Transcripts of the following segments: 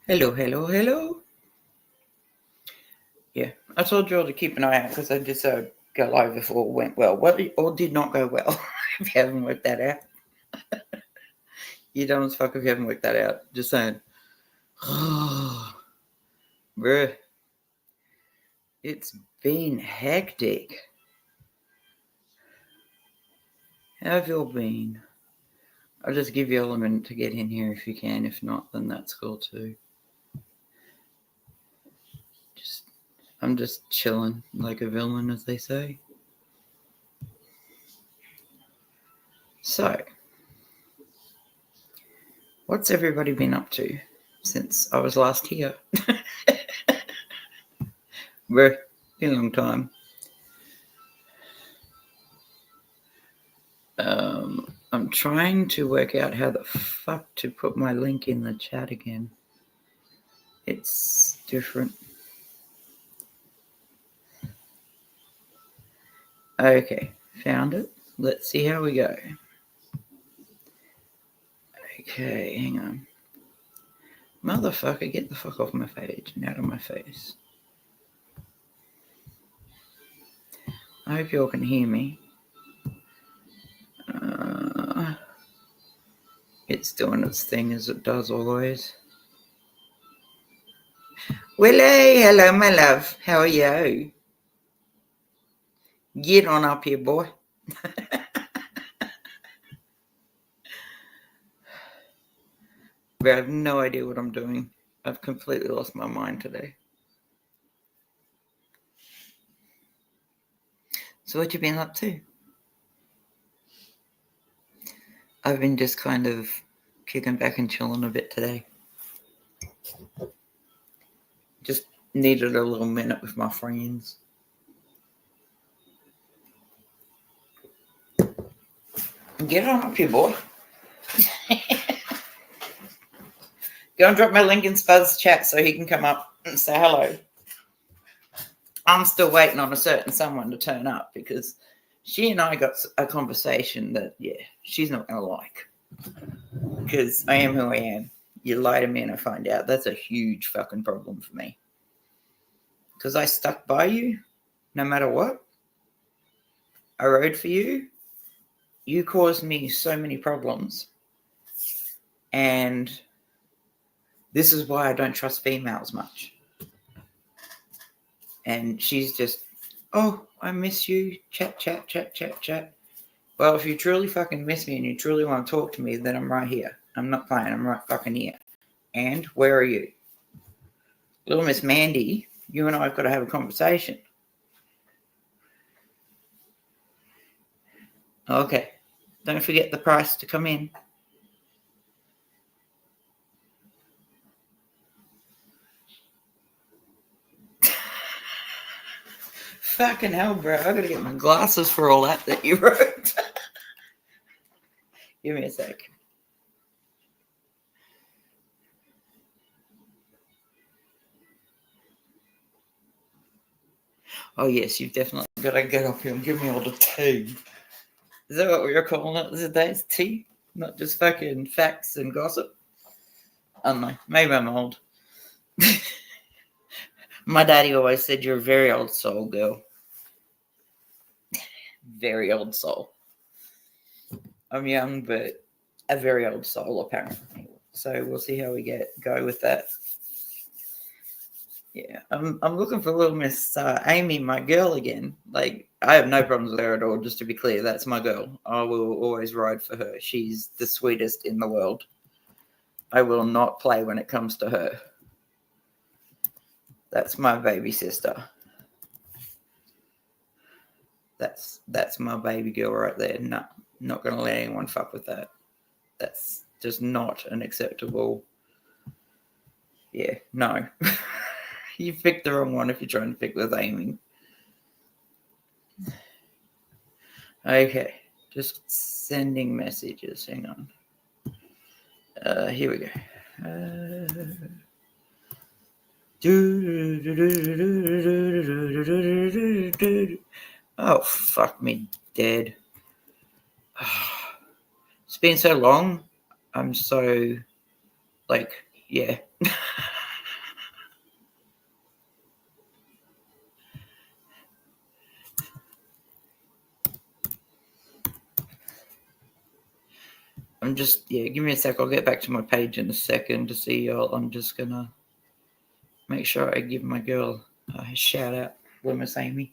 Hello, hello, hello. Yeah, I told you all to keep an eye out because I just go live if all went well. What all did not go well? If you haven't worked that out, you dumb as fuck if you haven't worked that out. Just saying. Bruh, it's been hectic. How have you all been? I'll just give you all a minute to get in here if you can. If not, then that's cool too. I'm just chilling like a villain, as they say. So, what's everybody been up to since I was last here? Bruh, been a long time. I'm trying to work out how the fuck to put my link in the chat again. It's different. Okay, found it. Let's see how we go. Okay, hang on. Motherfucker, get the fuck off my page and out of my face. I hope you all can hear me. It's doing its thing as it does always. Willie, hello, my love. How are you? Get on up here, boy. But I have no idea what I'm doing. I've completely lost my mind today. So what you been up to? I've been just kind of kicking back and chilling a bit today. Just needed a little minute with my friends. Get on up here, boy. Go and drop my link in Spuz's chat so he can come up and say hello. I'm still waiting on a certain someone to turn up because she and I got a conversation that, she's not going to like. Because I am who I am. You lie to me and I find out. That's a huge fucking problem for me. Because I stuck by you no matter what. I rode for you. You caused me so many problems. And this is why I don't trust females much. And she's just, oh, I miss you. Chat. Well, if you truly fucking miss me and you truly want to talk to me, then I'm right here. I'm not playing. I'm right fucking here. And where are you? Little Miss Mandy, you and I have got to have a conversation. Okay. Don't forget the price to come in. Fucking hell, bro. I gotta get my glasses for all that you wrote. Give me a sec. Oh, yes, you've definitely got to get up here and give me all the tea. Is that what we were calling it today? It's tea? Not just fucking facts and gossip? I don't know. Maybe I'm old. My daddy always said you're a very old soul, girl. Very old soul. I'm young, but a very old soul, apparently. So we'll see how we go with that. Yeah, I'm looking for little Miss Amy, my girl again. Like, I have no problems with her at all, just to be clear. That's my girl. I will always ride for her. She's the sweetest in the world. I will not play when it comes to her. That's my baby sister. That's my baby girl right there. No, not going to let anyone fuck with that. That's just not an acceptable. Yeah, no. You picked the wrong one if you're trying to pick with Amy. Okay, just sending messages. Hang on. Here we go. Oh, fuck me dead. It's been so long. I'm so, yeah. give me a sec. I'll get back to my page in a second to see y'all. I'm just going to make sure I give my girl a shout out. Miss Amy.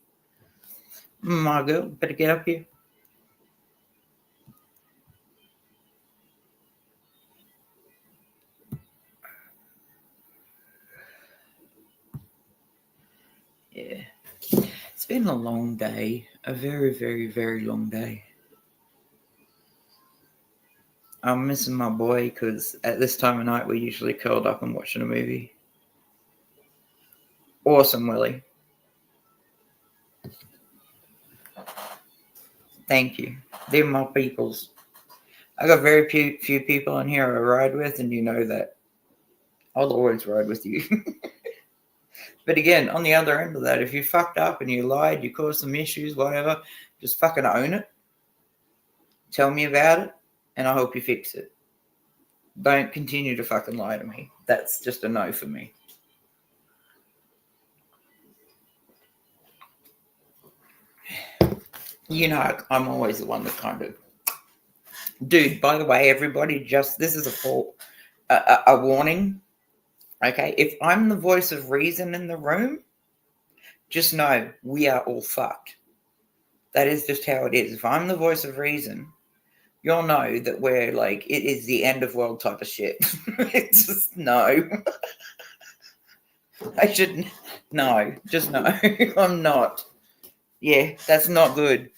My girl, better get up here. Yeah. It's been a long day. A very, very, very long day. I'm missing my boy because at this time of night we're usually curled up and watching a movie. Awesome, Willie. Thank you. They're my peoples. I got very few people in here I ride with, and you know that. I'll always ride with you. But again, on the other end of that, if you fucked up and you lied, you caused some issues, whatever, just fucking own it. Tell me about it, and I hope you fix it. Don't continue to fucking lie to me. That's just a no for me. You know, I'm always the one that kind of... Dude, by the way, everybody, this is a warning. Okay, if I'm the voice of reason in the room, just know we are all fucked. That is just how it is. If I'm the voice of reason, you'll know that we're like, it is the end of world type of shit. It's just no. I shouldn't. No, just no. I'm not. Yeah, that's not good.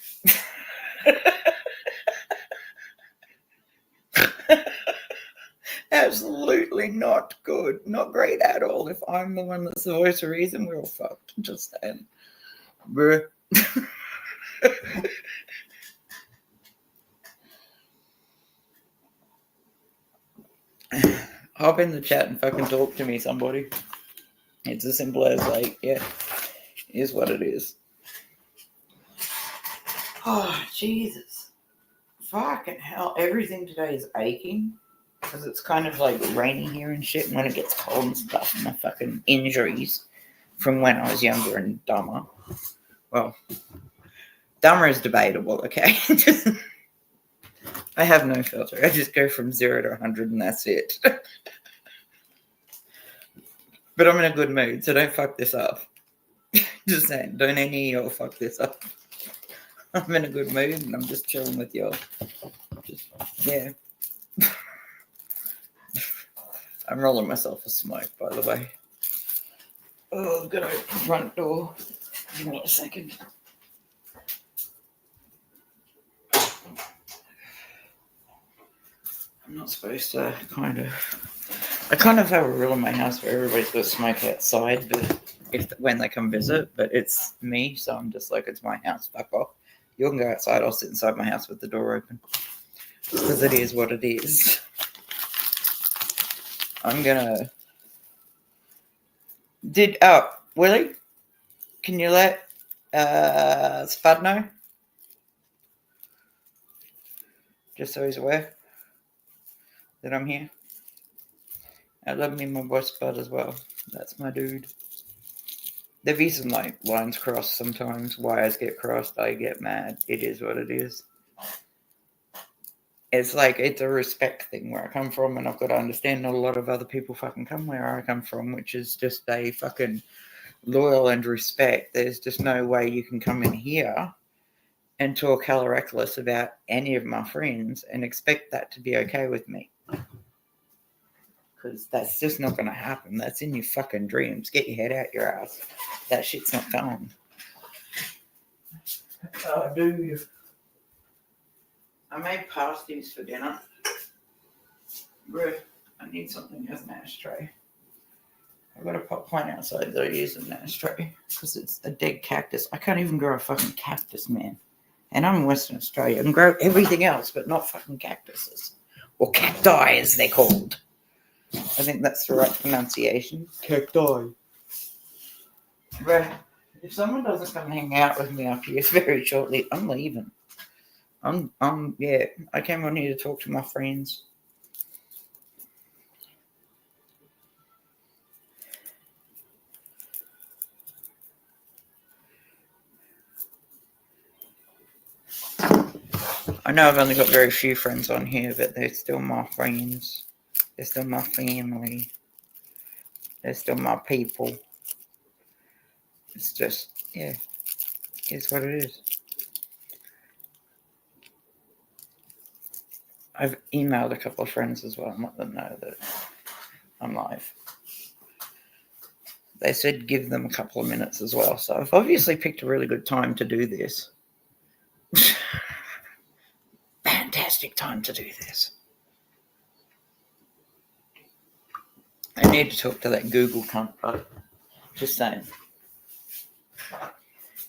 Absolutely not good. Not great at all. If I'm the one that's the voice of reason, we're all fucked. Just saying. Bruh. Hop in the chat and fucking talk to me, somebody. It's as simple as like, yeah, is what it is. Oh, Jesus. Fucking hell. Everything today is aching. Because it's kind of like rainy here and shit. And when it gets cold and stuff, my fucking injuries from when I was younger and dumber. Well, dumber is debatable, okay? I have no filter. I just go from 0 to 100 and that's it. But I'm in a good mood, so don't fuck this up. Just saying, don't any of y'all fuck this up. I'm in a good mood and I'm just chilling with y'all. Just, yeah. I'm rolling myself a smoke, by the way. Oh, I've got to open the front door. Give me a second. I'm not supposed to I kind of have a rule in my house where everybody's got to smoke outside, but when they come visit, but it's me, so I'm just like, it's my house, fuck off. You can go outside, I'll sit inside my house with the door open. Because it is what it is. I'm gonna... Willie? Can you let Spud know? Just so he's aware that I'm here. I love me my boy Spud as well. That's my dude. There be some like lines crossed sometimes. Wires get crossed. I get mad. It is what it is. It's like, it's a respect thing where I come from, and I've got to understand not a lot of other people fucking come where I come from, which is just a fucking loyal and respect. There's just no way you can come in here and talk hella reckless about any of my friends and expect that to be okay with me. Because that's just not going to happen. That's in your fucking dreams. Get your head out your ass. That shit's not going. Oh, dude. I made pasties for dinner. Bro, I need something as an ashtray. I've got a pot plant outside that I use as an ashtray. Because it's a dead cactus. I can't even grow a fucking cactus, man. And I'm in Western Australia. I can grow everything else, but not fucking cactuses. Or cacti, as they're called. I think that's the right pronunciation. Cacti. Bro, if someone doesn't come hang out with me after you very shortly, I'm leaving. Yeah, I came on here to talk to my friends. I know I've only got very few friends on here, but they're still my friends. They're still my family. They're still my people. It's just, yeah, it's what it is. I've emailed a couple of friends as well and let them know that I'm live. They said give them a couple of minutes as well. So I've obviously picked a really good time to do this. Fantastic time to do this. I need to talk to that Google cunt, but just saying.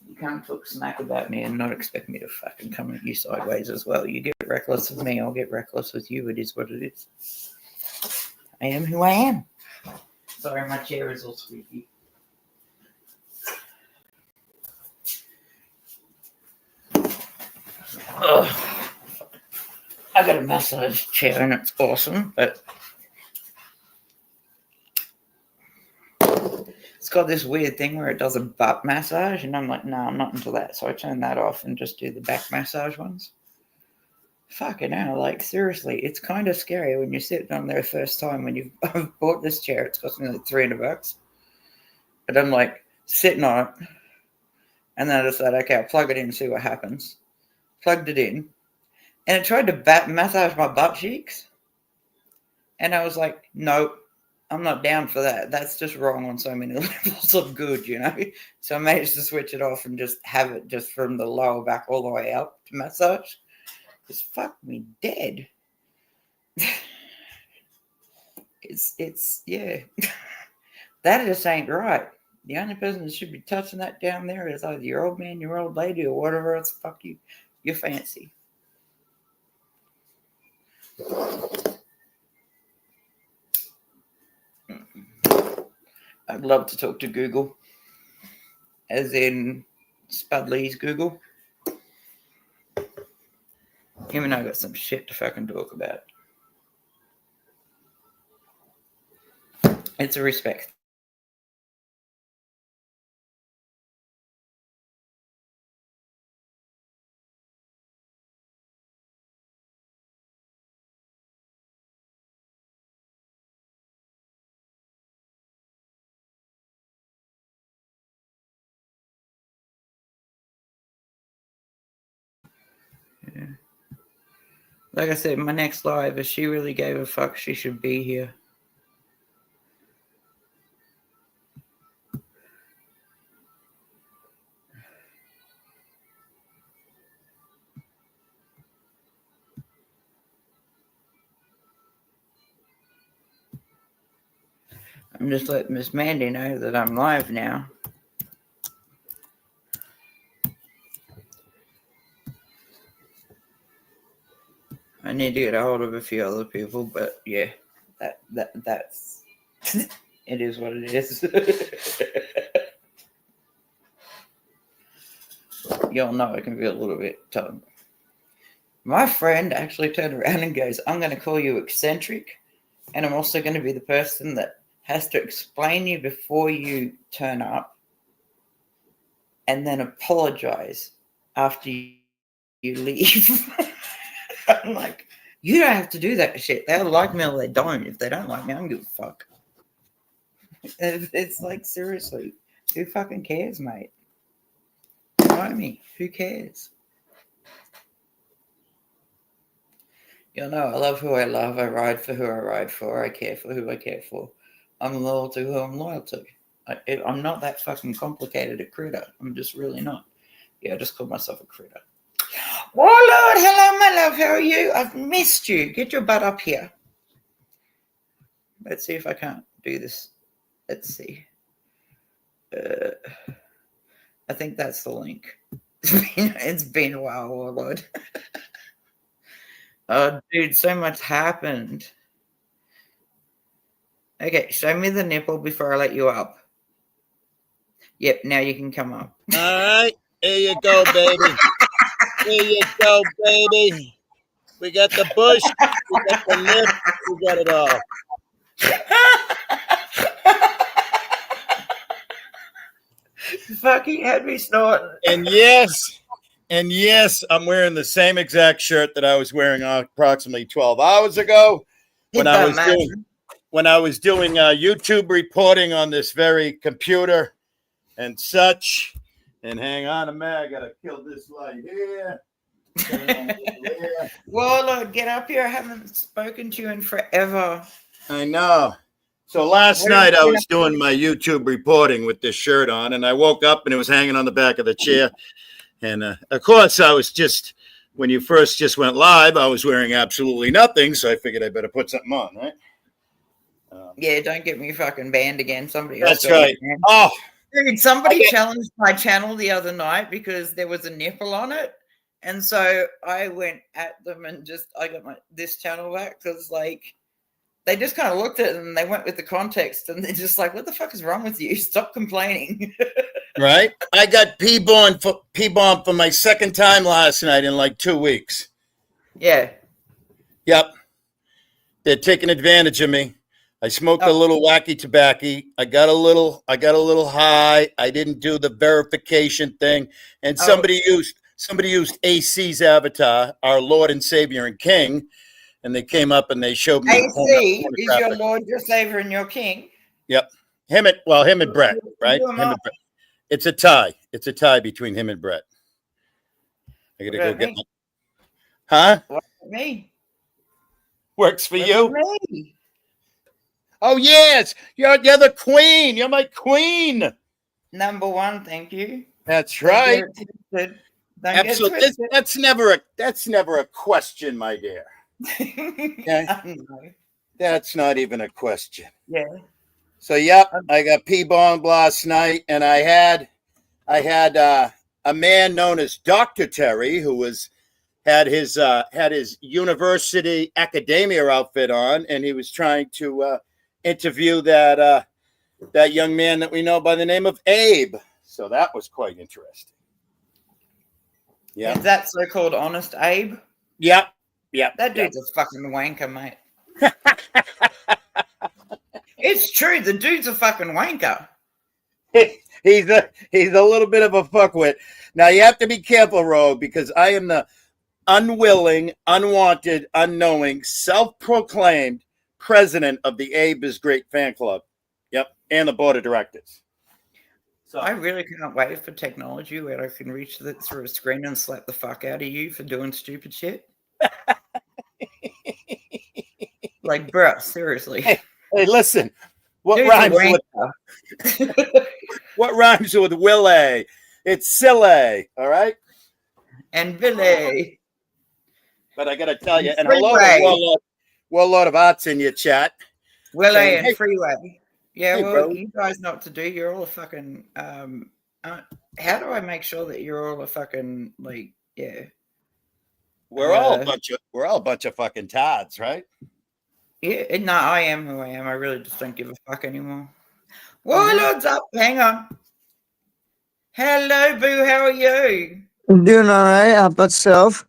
You can't talk smack about me and not expect me to fucking come at you sideways as well. You get reckless with me, I'll get reckless with you. It is what it is. I am who I am. Sorry, my chair is all squeaky. Ugh. I got a massage chair and it's awesome, but it's got this weird thing where it does a butt massage, and I'm like, no, I'm not into that. So I turn that off and just do the back massage ones. Fucking hell, like seriously, it's kind of scary when you're sitting on there first time when you've bought this chair. It's cost me like $300. But I'm like sitting on it, and then I decided, okay, I'll plug it in and see what happens. Plugged it in, and it tried to massage my butt cheeks. And I was like, nope, I'm not down for that. That's just wrong on so many levels of good, you know? So I managed to switch it off and just have it just from the lower back all the way up to massage. It's fucked me dead. It's yeah. That just ain't right. The only person that should be touching that down there is either your old man, your old lady, or whatever else fuck you fancy. I'd love to talk to Google, as in Spudley's Google. Even though I got some shit to fucking talk about. It's a respect. Yeah. Like I said, my next live, if she really gave a fuck, she should be here. I'm just letting Miss Mandy know that I'm live now. I need to get a hold of a few other people, but yeah, that's it is what it is. Y'all know I can be a little bit tough. My friend actually turned around and goes, I'm going to call you eccentric, and I'm also going to be the person that has to explain you before you turn up and then apologize after you leave. I'm like, you don't have to do that shit. They either like me or they don't. If they don't like me, I don't give a fuck. It's like, seriously, who fucking cares, mate? You know me? Who cares? You know, I love who I love. I ride for who I ride for. I care for who I care for. I'm loyal to who I'm loyal to. I'm not that fucking complicated a critter. I'm just really not. Yeah, I just call myself a critter. Warlord, hello, my love. How are you? I've missed you. Get your butt up here. Let's see if I can't do this. Let's see. I think that's the link. It's been a while, Warlord. Oh, dude, so much happened. Okay, show me the nipple before I let you up. Yep, now you can come up. All right, here you go, baby. Here you go, baby. We got the bush, we got the lip, we got it all. Fucking had me snorting. And yes, And yes, I'm wearing the same exact shirt that I was wearing approximately 12 hours ago It when I don't was matter. doing YouTube reporting on this very computer and such. And hang on a minute, I gotta kill this light here. Warlord, get up here. I haven't spoken to you in forever. I know. So last What night have I you was doing my YouTube reporting with this shirt on, and I woke up and it was hanging on the back of the chair. And of course, I was just, when you first just went live, I was wearing absolutely nothing. So I figured I better put something on, right? Yeah, don't get me fucking banned again. Somebody else. That's right. Oh, dude, somebody challenged my channel the other night because there was a nipple on it. And so I went at them and I got this channel back because like they just kind of looked at it and they went with the context and they're just like, what the fuck is wrong with you? Stop complaining. right. I got P-bombed for my second time last night in like 2 weeks. Yeah. Yep. They're taking advantage of me. I smoked a little wacky tobacco. I got a little high. I didn't do the verification thing. And somebody used AC's avatar, our Lord and Savior and King, and they came up and they showed me AC is your Lord, your Savior, and your King. Yep. Him and Brett, right? Him and Brett. It's a tie. It's a tie between him and Brett. I gotta go get my. Huh? What about me? Works for you. Me? Oh yes, you're the queen. You're my queen. Number one, thank you. That's right. Absolutely. That's never a question, my dear. Okay? That's not even a question. Yeah. So yep, I got P-bombed last night, and I had a man known as Dr. Terry who had his university academia outfit on, and he was trying to interview that young man that we know by the name of Abe. So that was quite interesting. Yeah. Is that so-called Honest Abe? Yep. Yep. That dude's a fucking wanker, mate. It's true. The dude's a fucking wanker. He's a little bit of a fuckwit. Now you have to be careful, Rogue, because I am the unwilling, unwanted, unknowing, self-proclaimed president of the Abe is Great fan club. Yep, and the board of directors. So I really can't wait for technology where I can reach through a screen and slap the fuck out of you for doing stupid shit. Like, bro, seriously. Hey, listen. What rhymes with Willie? It's silly, all right? And Billy. But I got to tell you, and hello to Warlord of Arts in your chat. Willie and Freeway. Yeah, hey, well, bro. You guys know what to do. You're all a fucking. How do I make sure that you're all a fucking like? Yeah. We're all a bunch of fucking tards, right? Yeah. No, I am who I am. I really just don't give a fuck anymore. Warlord's up. Hang on. Hello, Boo. How are you? I'm doing all right. How about yourself?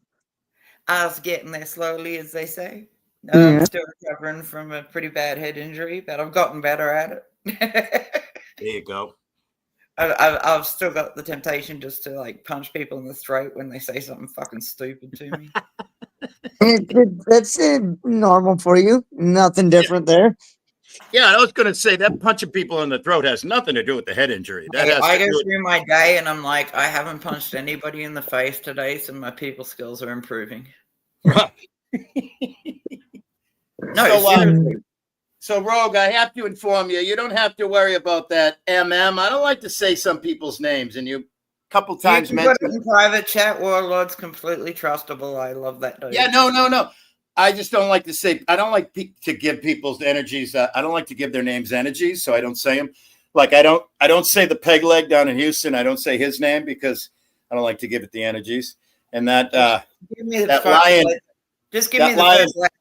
I was getting there slowly, as they say. I'm still recovering from a pretty bad head injury, but I've gotten better at it. There you go. I've still got the temptation just to like punch people in the throat when they say something fucking stupid to me. That's normal for you. Nothing different there. Yeah, I was going to say that punching people in the throat has nothing to do with the head injury. I go through my day and I'm like, I haven't punched anybody in the face today, so my people skills are improving. Right. No, seriously. So, Rogue, I have to inform you, you don't have to worry about that MM. I don't like to say some people's names, and you a couple times mentioned it in private chat. Warlord's completely trustable. I love that dude. Yeah, no. I just don't like to say. I don't like to give people's energies. I don't like to give their names energies, so I don't say them. Like I don't say the peg leg down in Houston. I don't say his name because I don't like to give it the energies. And that give me that lion. Just give me the first letter.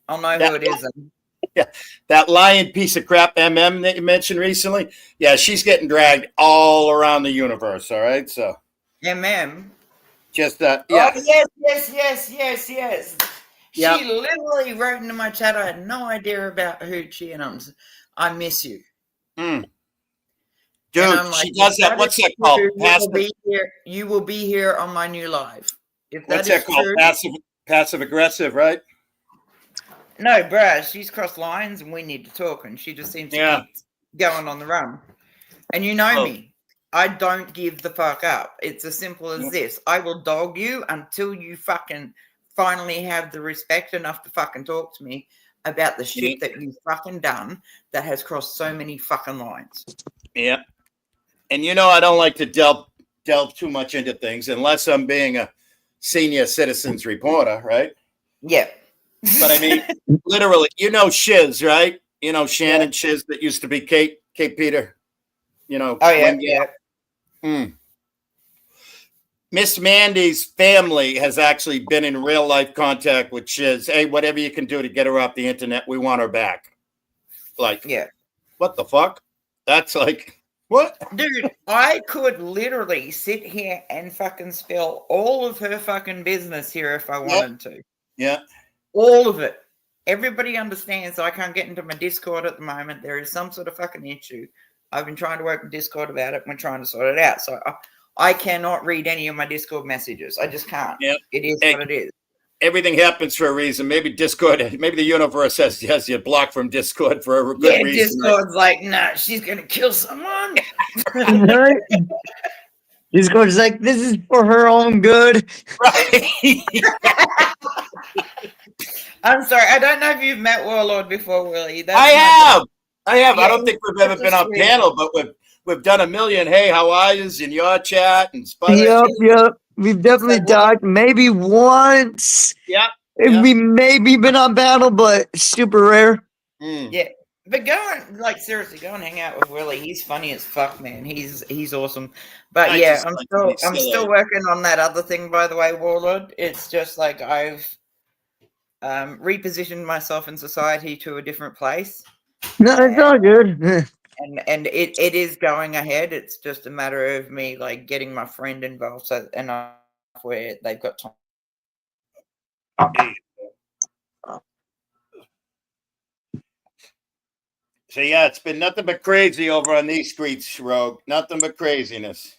I'll know who it is. Yeah, that lion piece of crap MM that you mentioned recently. Yeah, she's getting dragged all around the universe. All right, so MM. Just yeah. Oh yes. Yep. She literally wrote into my chat. I had no idea about Hoochie, and I miss you. Dude, And I'm she like, does if that. What's is that called? true, Passive. you will be here on my new live. If that What's is that called? true, Passive aggressive, right? no, bruh, she's crossed lines and we need to talk. And she just seems to Yeah. keep going on the run. And you know Oh. me, I don't give the fuck up. It's as simple as this. I will dog you until you fucking finally have the respect enough to fucking talk to me about the shit that you've fucking done that has crossed so many fucking lines. Yeah. And you know, I don't like to delve too much into things unless I'm being a senior citizens reporter, right? Yeah. But I mean, literally, you know Shiz, right? You know Shannon Shiz that used to be Kate Peter. You know. Oh yeah. Miss Mandy's family has actually been in real life contact with Shiz. Hey, whatever you can do to get her off the internet, we want her back. Like, yeah. What the fuck? That's like, what? Dude, I could literally sit here and fucking spill all of her fucking business here if I wanted to. Yeah. All of it. Everybody understands I can't get into my Discord at the moment. There is some sort of fucking issue. I've been trying to work with Discord about it. And we're trying to sort it out. So I cannot read any of my Discord messages. I just can't. Yep. It is what it is. Everything happens for a reason. Maybe Discord, maybe the universe has you blocked from Discord for a good reason. Discord's like, nah, she's going to kill someone. Right? Discord's like, this is for her own good. Right. I'm sorry. I don't know if you've met Warlord before, Willie. I have. Yeah, I don't think we've ever been on panel, but we've done a million. Hey, how are you? In your chat and Yep. We've definitely talked maybe once. Yeah. We maybe been on battle, but super rare. Yeah. But seriously, go and hang out with Willie. He's funny as fuck, man. He's awesome. But I'm still working on that other thing, by the way, Warlord. It's just like I've repositioned myself in society to a different place. No, it's all good. And it is going ahead. It's just a matter of me like getting my friend involved so enough where they've got time. So yeah, it's been nothing but crazy over on these streets, Rogue. Nothing but craziness.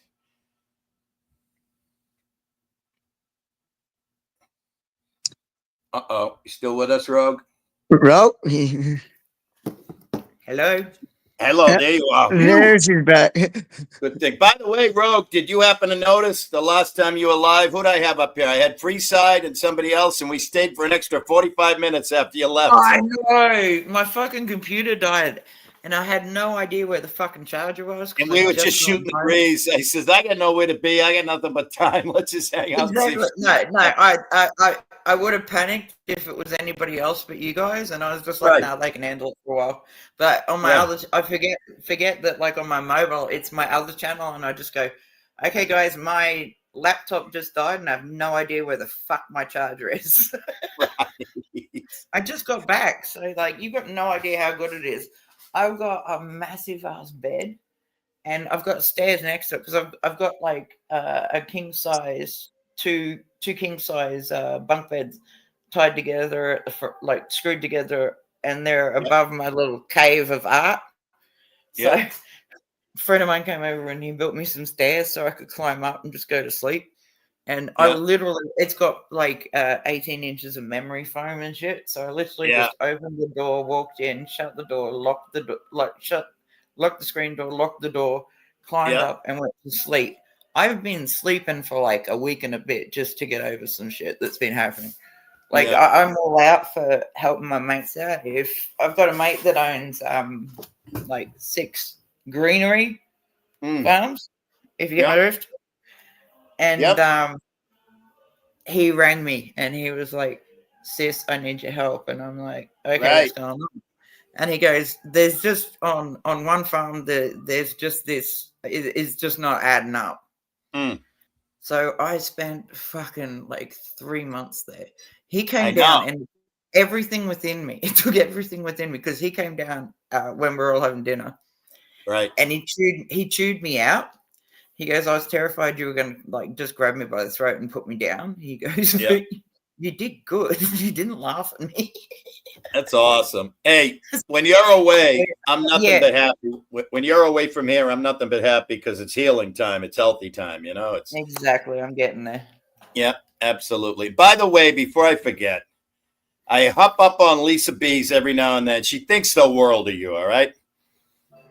Uh-oh. You still with us, Rogue? Rogue? Hello? Hello, there you are. There's your back. Good thing. By the way, Rogue, did you happen to notice the last time you were live? Who'd I have up here? I had Freeside and somebody else, and we stayed for an extra 45 minutes after you left. I know. My fucking computer died, and I had no idea where the fucking charger was. And we were just shooting the breeze. He says, I got nowhere to be. I got nothing but time. Let's just hang out. Exactly. I would have panicked if it was anybody else but you guys, and I was just like, nah, they can handle it for a while. But on my other, I forget that like on my mobile, it's my other channel, and I just go, okay, guys, my laptop just died, and I have no idea where the fuck my charger is. Right. I just got back, so like you got no idea how good it is. I've got a massive ass bed, and I've got stairs next to it because I've got like a king size two king size bunk beds tied together at the like screwed together, and they're above my little cave of art. So a friend of mine came over and he built me some stairs so I could climb up and just go to sleep. And I literally, it's got like 18 inches of memory foam and shit. So I literally just opened the door, walked in, shut the door, locked the door, locked the screen door, locked the door, climbed up, and went to sleep. I've been sleeping for like a week and a bit just to get over some shit that's been happening. Like I'm all out for helping my mates out. If I've got a mate that owns like 6 greenery farms, if you noticed. And he rang me and he was like, sis, I need your help. And I'm like, okay, what's going on? And he goes, there's just on one farm, there's just this, it's just not adding up. So I spent fucking like 3 months there. He came down and everything within me, it took everything within me because he came down when we were all having dinner. Right. And he chewed me out. He goes, I was terrified you were going to like just grab me by the throat and put me down. He goes, You did good. You didn't laugh at me. That's awesome. Hey, when you're away, I'm nothing Yeah. but happy. When you're away from here, I'm nothing but happy because it's healing time. It's healthy time. You know, it's Exactly. I'm getting there. yeah, absolutely. By the way, before I forget, I hop up on Lisa B's every now and then. She thinks the world of you. All right.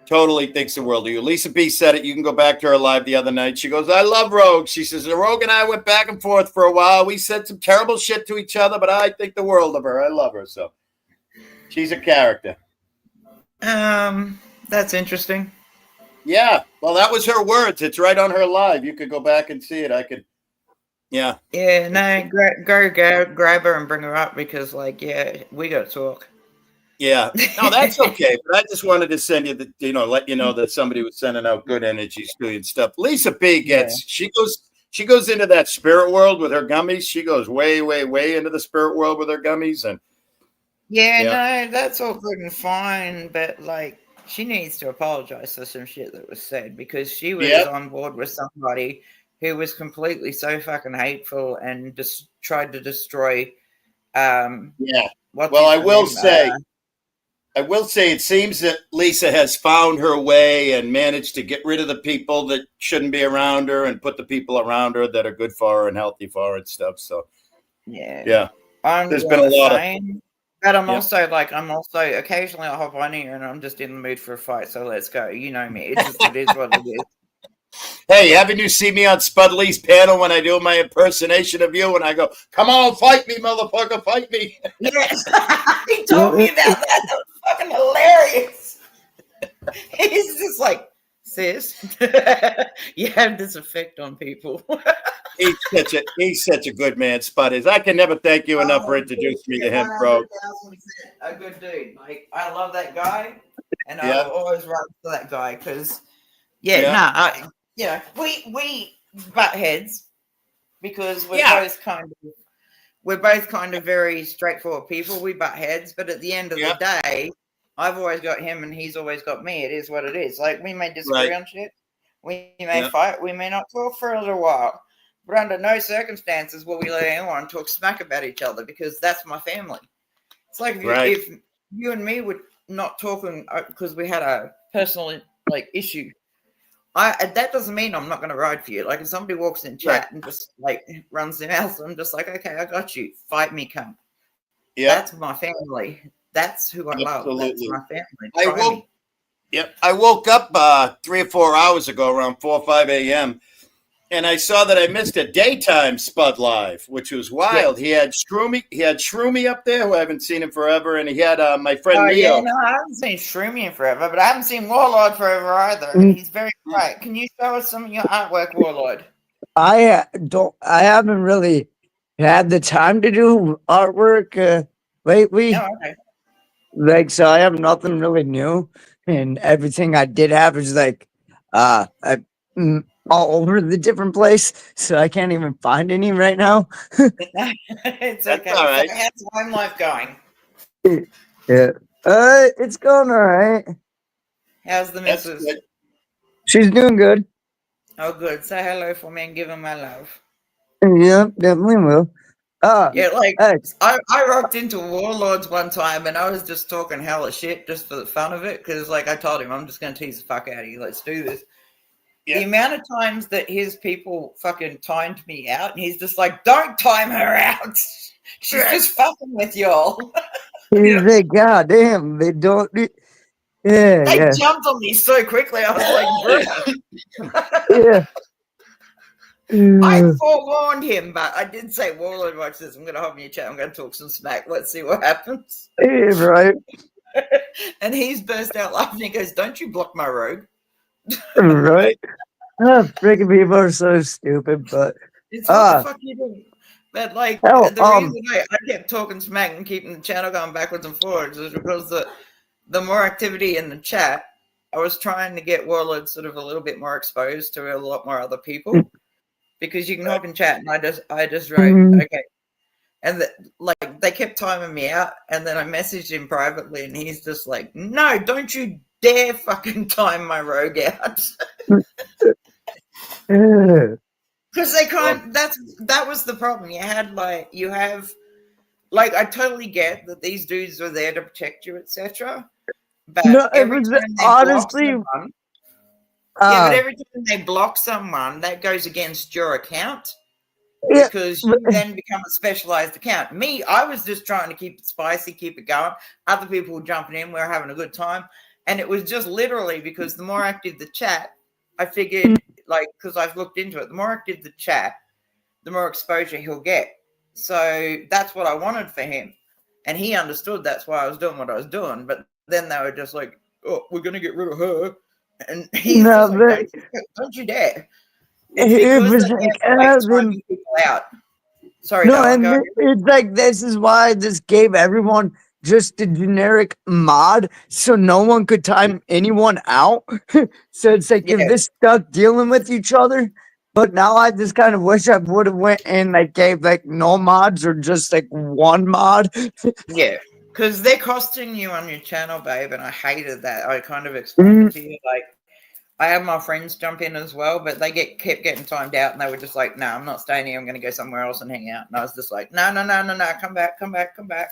Totally thinks the world of you. Lisa B said it. You can go back to her live the other night. She goes, I love Rogue. She says, Rogue and I went back and forth for a while. We said some terrible shit to each other, but I think the world of her. I love her. So she's a character. That's interesting. Yeah. Well, that was her words. It's right on her live. You could go back and see it. I could. Yeah. Yeah, no, go grab her and bring her up because, like, yeah, we got to talk. Yeah. No, that's okay. But I just wanted to send you let you know that somebody was sending out good energies to you and stuff. Lisa B she goes into that spirit world with her gummies. She goes way, way, way into the spirit world with her gummies. And no, that's all good and fine, but like she needs to apologize for some shit that was said because she was on board with somebody who was completely so fucking hateful and just tried to destroy I will say it seems that Lisa has found her way and managed to get rid of the people that shouldn't be around her and put the people around her that are good for her and healthy for her and stuff. So there's been a lot of. But I'm also occasionally I'll hop on here and I'm just in the mood for a fight. So let's go. You know me. It is what it is. Hey, haven't you seen me on Spud Lee's panel when I do my impersonation of you and I go, come on, fight me, motherfucker, fight me. Yes, he told me about that. That was fucking hilarious. He's just like, sis, you have this effect on people. He's such a good man, Spud is. I can never thank you enough for introducing me to him, bro. A good dude. Like, I love that guy, and I'll always write for that guy because, we butt heads because we're both kind of very straightforward people. We butt heads, but at the end of the day, I've always got him and he's always got me. It is what it is. Like, we may disagree on shit. We may fight. We may not talk for a little while. But under no circumstances will we let anyone talk smack about each other because that's my family. It's like if you and me were not talking because we had a personal issue, that doesn't mean I'm not going to ride for you. Like if somebody walks in chat and just runs their mouth, I'm just like, okay, I got you. Fight me, cunt. Yeah, that's my family. That's who I love. That's my family. I woke up 3 or 4 hours ago around 4 or 5 a.m. and I saw that I missed a daytime Spud Live, which was wild. He had Shroomy up there, who I haven't seen him forever, and he had my friend Leo. Yeah, no, I haven't seen Shroomy in forever, but I haven't seen Warlord forever either. He's very bright. Can you show us some of your artwork, Warlord? I haven't really had the time to do artwork lately. Oh, okay. So I have nothing really new, and everything I did have is all over the different place, so I can't even find any right now. It's okay. All right. So how's home life going? Yeah. It's going all right. How's the missus? She's doing good. Oh, good. Say hello for me and give her my love. Yeah, definitely will. I rocked into Warlords one time and I was just talking hella shit just for the fun of it because, I told him I'm just going to tease the fuck out of you. Let's do this. Yeah. The amount of times that his people fucking timed me out and he's just like, don't time her out. She's just fucking with y'all. He's like, God damn, they don't. They jumped on me so quickly. I was like, bro. I forewarned him, but I did say, Warlord, watch this. I'm going to hop in your chat. I'm going to talk some smack. Let's see what happens. Yeah, right. And he's burst out laughing. He goes, don't you block my rogue? Right. Freaking people are so stupid, but it's what the fuck you doing? But the reason I kept talking smack and keeping the channel going backwards and forwards is because the more activity in the chat, I was trying to get Warlord sort of a little bit more exposed to a lot more other people because you can hop in chat and I just wrote okay, and they kept timing me out, and then I messaged him privately and he's just like, no, don't you dare fucking time my rogue out. Because that was the problem. You have I totally get that these dudes are there to protect you, etc. But No, it every was time they block honestly. someone, yeah, but Uh, every time they block someone, that goes against your account yeah, because you then become a specialized account. Me, I was just trying to keep it spicy, keep it going. Other people were jumping in, we were having a good time. And it was just literally because the more active the chat, I figured, because I've looked into it, the more active the chat, the more exposure he'll get. So that's what I wanted for him. And he understood that's why I was doing what I was doing. But then they were just like, oh, we're going to get rid of her. And he's no, just like, don't you dare. It's it because was they like, have to wait people out. Sorry, no, Darwin, and go ahead. it's like this is why this gave everyone just a generic mod, so no one could time anyone out. So it's like if Yeah, they're stuck dealing with each other. But now I just kind of wish I would have went and like gave like no mods or just like one mod. yeah. Because they're costing you on your channel, babe, and I hated that. I kind of explained it to you. Like, I had my friends jump in as well, but they kept getting timed out, and they were just like, "No, I'm not staying here. I'm going to go somewhere else and hang out." And I was just like, "No, no, no, no, no! Come back, come back, come back!"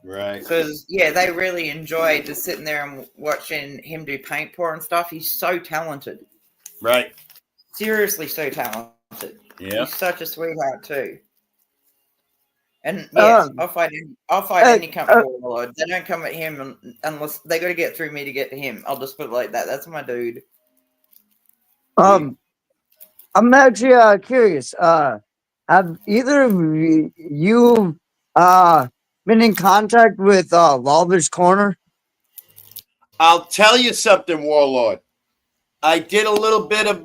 Right. Because they really enjoy just sitting there and watching him do paint pour and stuff. He's so talented. Right. Seriously, so talented. Yeah. He's such a sweetheart too. And yes, I'll fight any company warlord. They don't come at him unless they got to get through me to get to him. I'll just put it like that. That's my dude. I'm actually curious. Have either of you been in contact with Lawler's Corner? I'll tell you something, Warlord. I did a little bit of,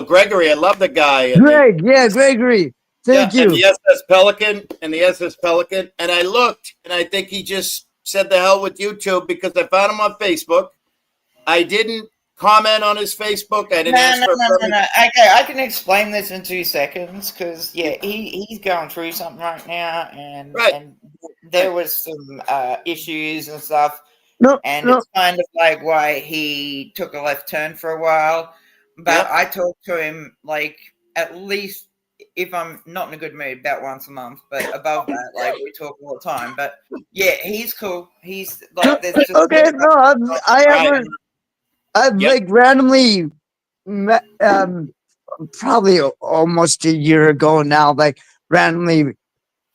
Gregory. I love the guy. Gregory. Thank you. And the SS Pelican. And I looked, and I think he just said the hell with YouTube because I found him on Facebook. I didn't comment on his Facebook. I didn't ask for permission. No. Okay, I can explain this in 2 seconds because he's going through something right now, and there was some issues and stuff. It's kind of like why he took a left turn for a while. But I talk to him like at least, if I'm not in a good mood, about once a month. But above that, like we talk all the time. But yeah, he's cool. He's like, there's just I've like randomly met, probably almost a year ago now, like randomly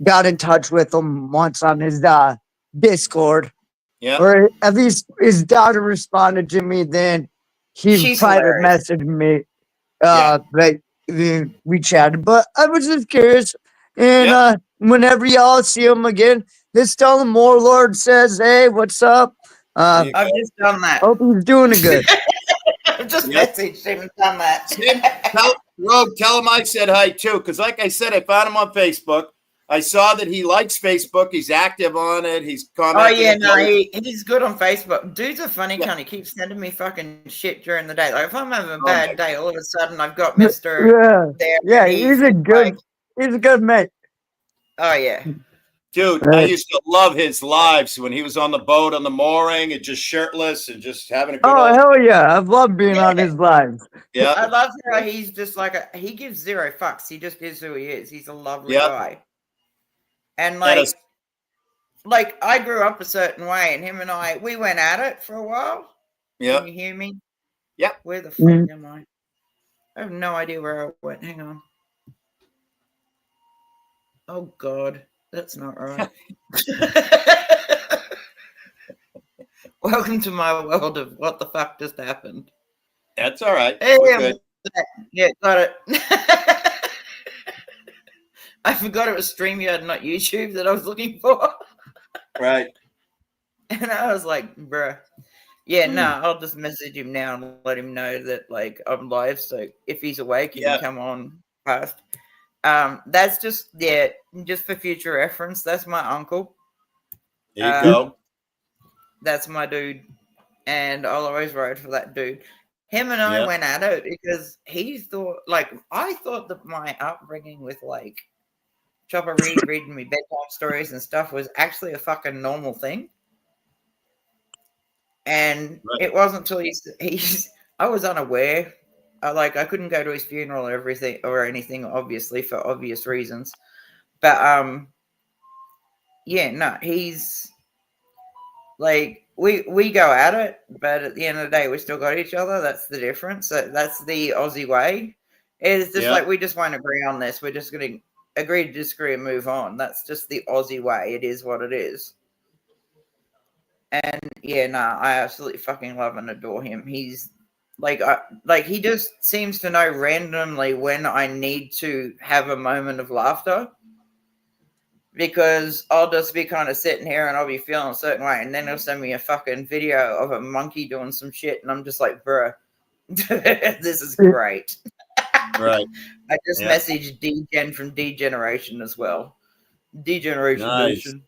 got in touch with him once on his Discord. Yeah. Or at least his daughter responded to me, then he private messaged me. Like we chatted. But I was just curious. And whenever y'all see him again, just tell him Warlord says, hey, what's up? I've just done that. Hope he's doing it good. I've just messaged him and done that. Rogue, tell him I said hi too. Because like I said, I found him on Facebook. I saw that he likes Facebook. He's active on it. He's commenting. Oh, yeah, he's good on Facebook. Dude's a funny cunt. He keeps sending me fucking shit during the day. Like, if I'm having a bad day, all of a sudden I've got Mr. there. Yeah, he's a good mate. Oh, yeah. Dude, I used to love his lives when he was on the boat on the mooring and just shirtless and just having a good hell yeah. I've loved being on his lives. Yeah. I love how he's just like he gives zero fucks. He just is who he is. He's a lovely guy. And like I grew up a certain way, and him and we went at it for a while. Yeah. Can you hear me? Yeah. Where the fuck am I? I have no idea where I went. Hang on. Oh God, that's not right. Welcome to my world of what the fuck just happened. That's all right. Hey, we're good. Yeah, got it. I forgot it was StreamYard, not YouTube, that I was looking for. Right. And I was like, bruh. Yeah, no, I'll just message him now and let him know that, like, I'm live. So if he's awake, he can come on past. That's just for future reference. That's my uncle. There you go. That's my dude. And I'll always ride for that dude. Him and I went at it because I thought that my upbringing with, like, Chopper reading me bedtime stories and stuff was actually a fucking normal thing. And it wasn't until I was unaware I couldn't go to his funeral or anything, obviously for obvious reasons. But yeah, no, he's like we go at it, but at the end of the day, we still got each other. That's the difference. That's the Aussie way. It's just like we just won't agree on this. We're just going to agree to disagree and move on. That's just the Aussie way. It is what it is. And yeah, I absolutely fucking love and adore him. He's like, he just seems to know randomly when I need to have a moment of laughter, because I'll just be kind of sitting here and I'll be feeling a certain way, and then he'll send me a fucking video of a monkey doing some shit, and I'm just like, bruh, this is great. Right. I just messaged D-Gen from D-Generation as well. D-Generation Nation.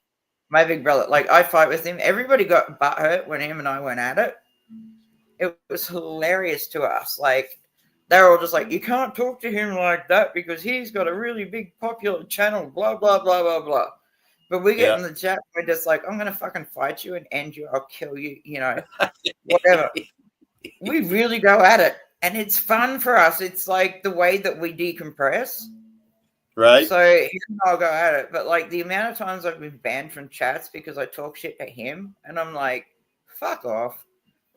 My big brother, like, I fight with him. Everybody got butthurt when him and I went at it. It was hilarious to us. Like, they're all just like, you can't talk to him like that because he's got a really big popular channel, blah, blah, blah, blah, blah. But we get in the chat, we're just like, I'm going to fucking fight you and end you. I'll kill you, you know, whatever. We really go at it. And it's fun for us. It's like the way that we decompress. Right. So him and I'll go at it. But like the amount of times I've been banned from chats because I talk shit to him, and I'm like, fuck off.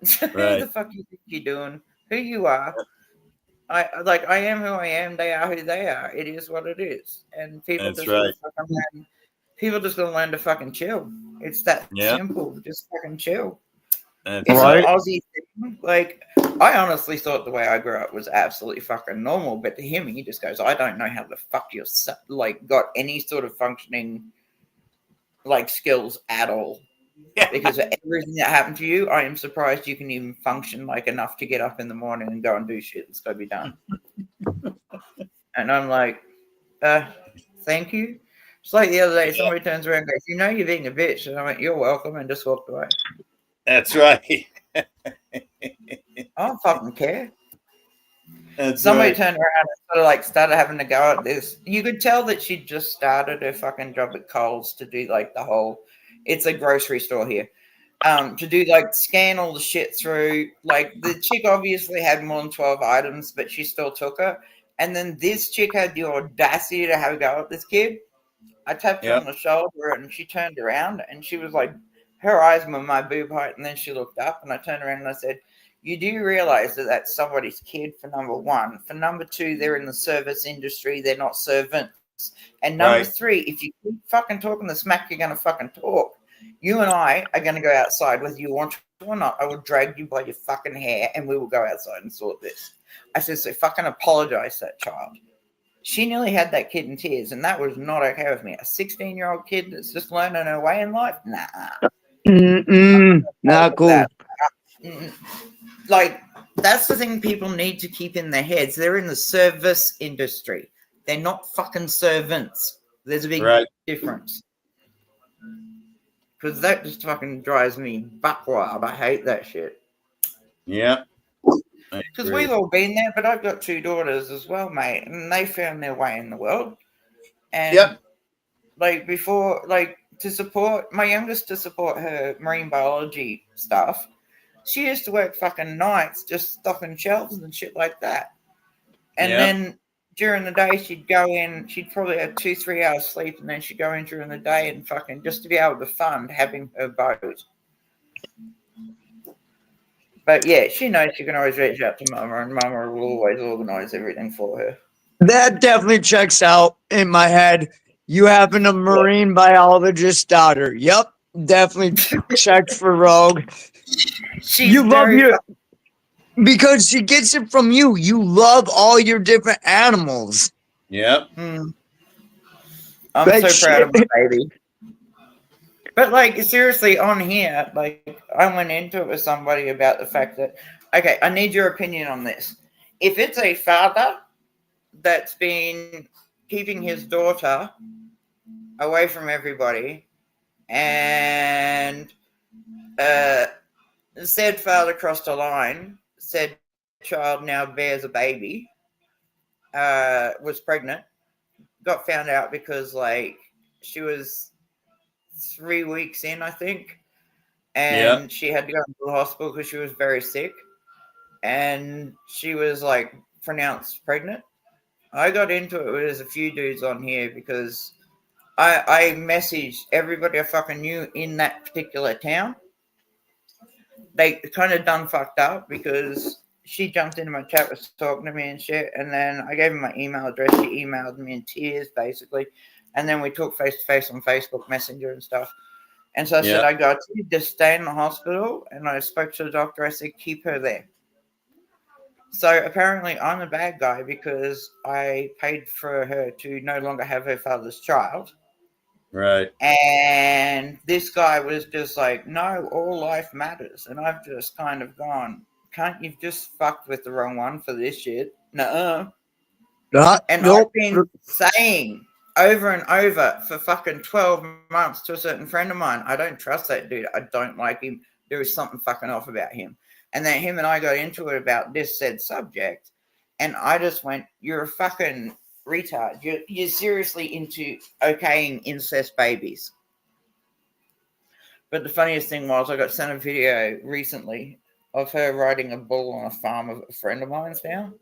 Who the fuck you think you're doing? Who you are? I am who I am. They are who they are. It is what it is. And people just gonna learn to fucking chill. It's that simple. Just fucking chill. It's an Aussie thing. Like, I honestly thought the way I grew up was absolutely fucking normal, but to him, he just goes, I don't know how the fuck you're like got any sort of functioning like skills at all. Because of everything that happened to you, I am surprised you can even function like enough to get up in the morning and go and do shit that's got to be done. And I'm like, thank you. It's like the other day, somebody turns around and goes, you know you're being a bitch. And I went, you're welcome, and just walked away. That's right. I don't fucking care. That's Somebody turned around and sort of like started having to go at this. You could tell that she just started her fucking job at Coles to do like the whole, it's a grocery store here, to do like scan all the shit through. Like the chick obviously had more than 12 items, but she still took her. And then this chick had the audacity to have a go at this kid. I tapped her on the shoulder and she turned around and she was like, her eyes were my boob height, and then she looked up, and I turned around and I said, you do realize that that's somebody's kid, for number one. For number two, they're in the service industry. They're not servants. And number three, if you keep fucking talking the smack you're going to fucking talk, you and I are going to go outside whether you want to or not. I will drag you by your fucking hair, and we will go outside and sort this. I said, so fucking apologize to that child. She nearly had that kid in tears, and that was not okay with me. A 16-year-old kid that's just learning her way in life? Nah. Not cool. Like, that's the thing people need to keep in their heads. They're in the service industry. They're not fucking servants. There's a big difference. Because that just fucking drives me buck wild. I hate that shit. Yeah. Because we've all been there, but I've got two daughters as well, mate, and they found their way in the world. And like before, like to support my youngest, to support her marine biology stuff, she used to work fucking nights just stocking shelves and shit like that. And then during the day, she'd go in, she'd probably have 2-3 hours sleep, and then she'd go in during the day and fucking just to be able to fund having her boat. But yeah, she knows she can always reach out to Mama, and Mama will always organize everything for her. That definitely checks out in my head. You having a marine biologist daughter. Yep, definitely checked for Rogue. You love your, because she gets it from you. You love all your different animals. Yep. I'm so proud of my baby. But like seriously, on here, like I went into it with somebody about the fact that, okay, I need your opinion on this. If it's a father that's been keeping his daughter away from everybody, and said father crossed a line, said child now bears a baby, was pregnant, got found out because like she was 3 weeks in, I think, and she had to go into the hospital because she was very sick. and she was like pronounced pregnant. I got into it with a few dudes on here because I messaged everybody I fucking knew in that particular town. They kind of done fucked up because she jumped into my chat, was talking to me and shit, and then I gave her my email address. She emailed me in tears, basically, and then we talked face to face on Facebook Messenger and stuff. And so I said, I got to just stay in the hospital, and I spoke to the doctor. I said, keep her there. So apparently I'm the bad guy because I paid for her to no longer have her father's child. Right. And this guy was just like, no, all life matters. And I've just kind of gone, can't you just fucked with the wrong one for this shit? Nuh-uh. And I've been saying over and over for fucking 12 months to a certain friend of mine, I don't trust that dude. I don't like him. There is something fucking off about him. And then him and I got into it about this said subject. And I just went, you're a fucking retard. You're seriously into okaying incest babies. But the funniest thing was I got sent a video recently of her riding a bull on a farm of a friend of mine's now.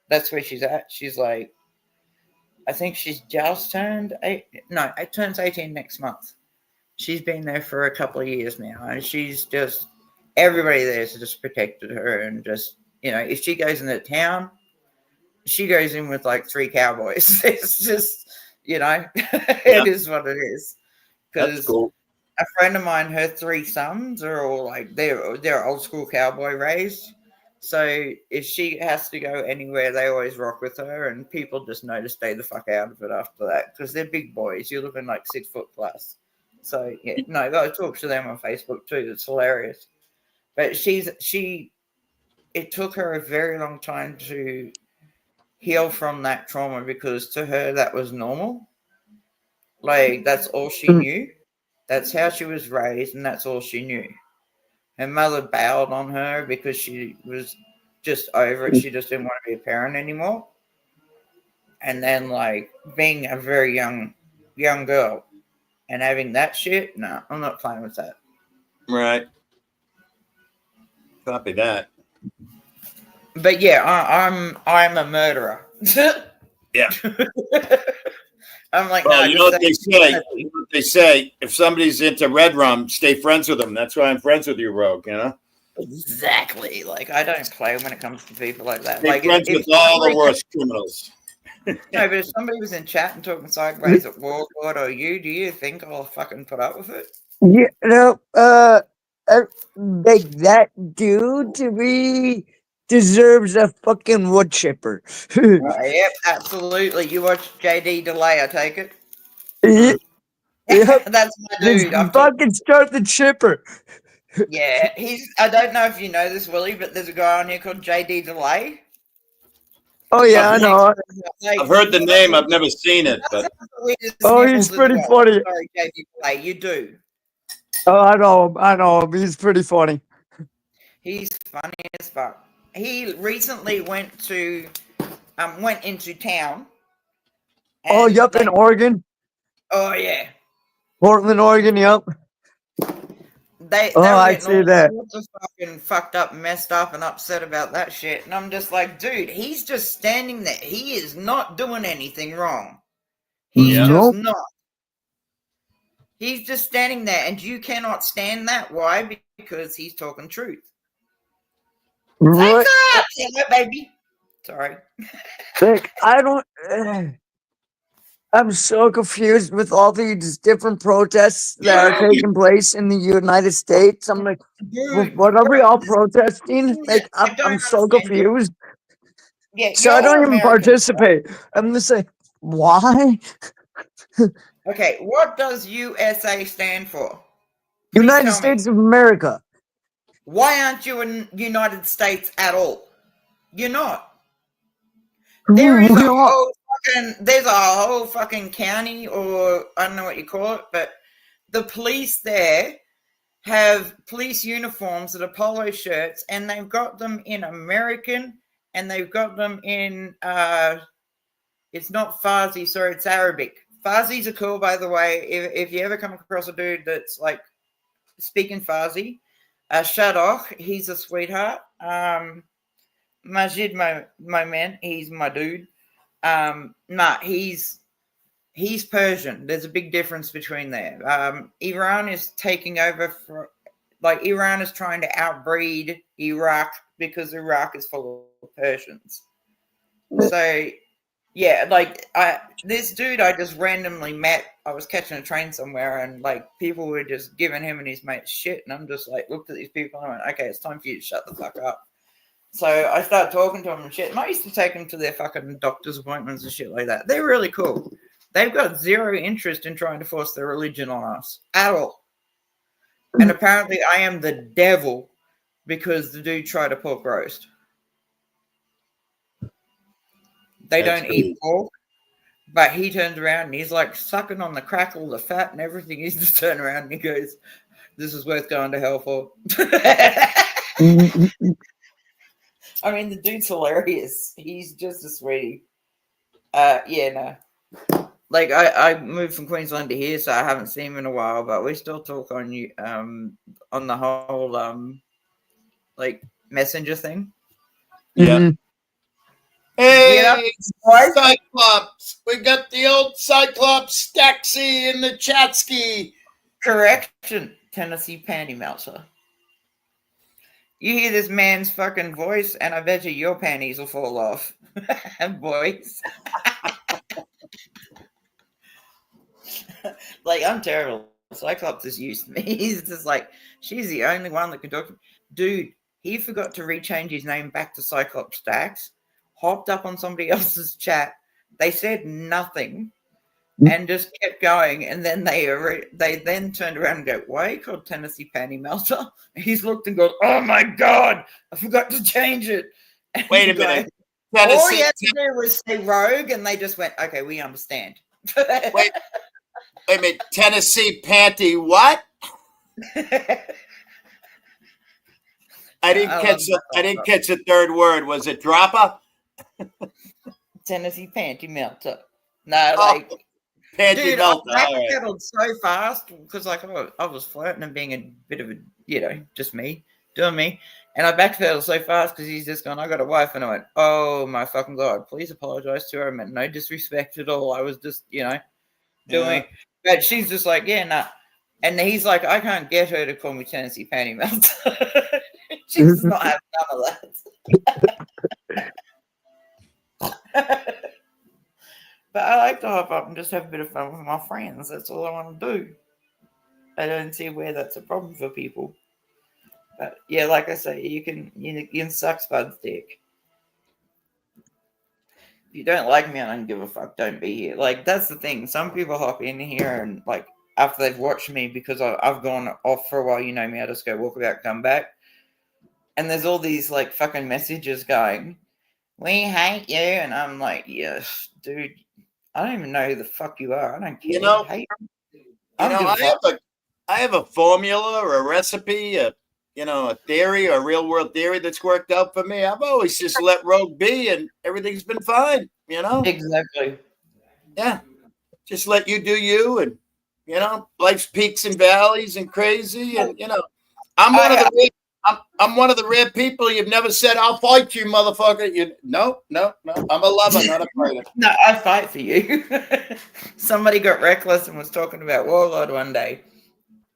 That's where she's at. She's like, I think she's just turned 8. No, it turns 18 next month. She's been there for a couple of years now. And she's just, everybody there's just protected her. And just, you know, if she goes into town, she goes in with like 3 cowboys. It's just, you know, it is what it is. That's cool. A friend of mine, her 3 sons are all like, they're old school cowboy raised. So if she has to go anywhere, they always rock with her, and people just know to stay the fuck out of it after that because they're big boys. You're looking like 6 foot plus. So yeah, no, I talk to them on Facebook too. It's hilarious. But it took her a very long time to heal from that trauma because to her that was normal. Like that's all she knew. That's how she was raised, and that's all she knew. Her mother bailed on her because she was just over it. She just didn't want to be a parent anymore. And then, like, being a very young girl and having that shit, no, I'm not playing with that. Right. Copy that. But yeah, I'm a murderer. Yeah. I'm like, well, no, you know what they say? You know what they say, if somebody's into red rum, stay friends with them. That's why I'm friends with you, Rogue, you know? Exactly. Like, I don't play when it comes to people like that. Stay like, friends with all the worst criminals. No, but if somebody was in chat and talking sideways at Warlord or you, do you think I'll fucking put up with it? Yeah, no, like that dude to me deserves a fucking wood chipper. Yep, absolutely. You watch JD Delay, I take it. Yep. That's my dude. Just fucking start the chipper. Yeah, I don't know if you know this, Willie, but there's a guy on here called JD Delay. Oh yeah, I know. I've heard the name. I've never seen it, but oh, he's pretty funny. Sorry, JD Delay, you do. Oh, I know him. He's pretty funny. He's funny as fuck. He recently went into town. Oh, yep, in Oregon. Oh yeah, Portland, Oregon. Yep. They I see that. Fucking fucked up, messed up, and upset about that shit. And I'm just like, dude, he's just standing there. He is not doing anything wrong. He's just not. He's just standing there, and you cannot stand that. Why? Because he's talking truth. Right. Hello, baby. Sorry. Like, I don't. I'm so confused with all these different protests that are taking place in the United States. I'm like, Dude, what are we all protesting? Like, I'm so confused. Yeah, so I don't even participate. I'm just like, why? Okay, what does USA stand for? United States of America. Why aren't you in United States at all? You're not. There's a whole fucking county, or I don't know what you call it, but the police there have police uniforms that are polo shirts, and they've got them in American, and they've got them in it's not Farsi, sorry, it's Arabic. Farsis are cool, by the way. If you ever come across a dude that's like speaking Farsi, Shadok, he's a sweetheart. Majid, my man, he's my dude. He's Persian. There's a big difference between there. Iran is taking over for, like, Iran is trying to outbreed Iraq because Iraq is full of Persians. So, yeah, like, this dude I just randomly met. I was catching a train somewhere, and like people were just giving him and his mates shit, and I'm just like, looked at these people and I went, okay, it's time for you to shut the fuck up. So I started talking to them and shit. And I used to take them to their fucking doctor's appointments and shit like that. They're really cool. They've got zero interest in trying to force their religion on us at all. And apparently I am the devil because the dude tried a pork roast. They That's don't eat pork, but he turns around and he's like sucking on the crackle, the fat and everything. He's just turning around and he goes, this is worth going to hell for. I mean, the dude's hilarious. He's just a sweetie. Yeah, no. Like, I moved from Queensland to here, so I haven't seen him in a while, but we still talk on the whole like messenger thing. Yeah. Hey, Yeah. Cyclops! We got the old Cyclops Staxi in the chatski. Correction, Tennessee panty melter. You hear this man's fucking voice, and I bet you your panties will fall off. Boys. Like, I'm terrible. Cyclops is used to me. He's just like, she's the only one that can talk. Dude, he forgot to rechange his name back to Cyclops Stacks, hopped up on somebody else's chat. They said nothing and just kept going. And then they then turned around and go, why are you called Tennessee Panty Melter? He's looked and goes, oh my God, I forgot to change it. And Wait a minute. All he had to do was say rogue, and they just went, okay, we understand. Wait a minute. Tennessee Panty what? I didn't catch the third word. Was it dropper? Tennessee Panty Melter. No, like, Panty dude, melter. I backpedaled so fast because, like, I was flirting and being a bit of a, just me, doing me. And I backpedaled so fast because he's just gone, I got a wife. And I went, oh, my fucking God, please apologize to her. I meant no disrespect at all. I was just, doing. Yeah. But she's just like, yeah, nah. And he's like, I can't get her to call me Tennessee Panty Melter. She's not having none of that. But I like to hop up and just have a bit of fun with my friends. That's all I want to do. I don't see where that's a problem for people. But yeah, like I say, you can suck Spud's dick. If you don't like me, I don't give a fuck. Don't be here. Like, that's the thing. Some people hop in here and, like, after they've watched me, because I've gone off for a while, you know me, I just go walk about, come back. And there's all these, like, fucking messages going, we hate you. And I'm like, yes, dude, I don't even know who the fuck you are. I don't care. I have a formula or a recipe, a theory or a real world theory that's worked out for me. I've always just let rogue be and everything's been fine, Exactly. Yeah. Just let you do you, and life's peaks and valleys and crazy, and I'm one of the rare people you've never said, I'll fight you, motherfucker. No. I'm a lover, not a fighter. No, I fight for you. Somebody got reckless and was talking about Warlord one day.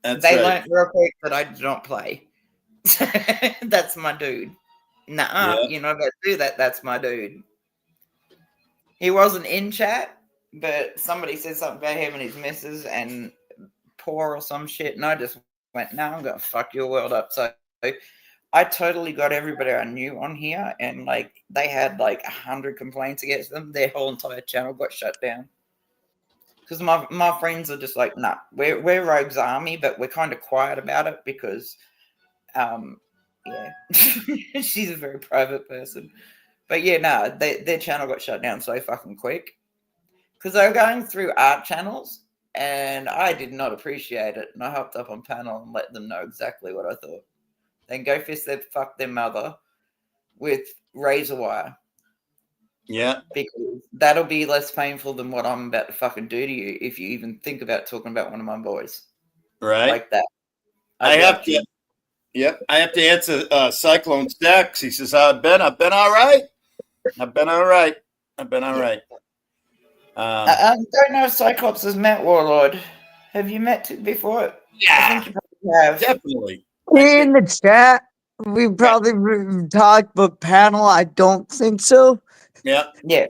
They learned real quick that I do not play. That's my dude. You're not going to do that. That's my dude. He wasn't in chat, but somebody said something about him and his missus and poor or some shit. And I just went, no, I'm going to fuck your world up. So I totally got everybody I knew on here. And like, they had like 100 complaints against them. Their whole entire channel got shut down. Because my friends are just like, nah, we're Rogue's Army, but we're kind of quiet about it because, she's a very private person. But yeah, no, their channel got shut down so fucking quick. Because they were going through art channels, and I did not appreciate it. And I hopped up on panel and let them know exactly what I thought. Then Go Fist said, fuck their mother with razor wire. Yeah. Because that'll be less painful than what I'm about to fucking do to you if you even think about talking about one of my boys. Right. Like that. I have to Yep. I have to answer Cyclone Stacks. He says, I've been all right. I've been all right. I don't know if Cyclops has met Warlord. Have you met before? I Yeah, think you probably have. definitely. In the chat, we probably talked, but panel, I don't think so. Yeah. Yeah.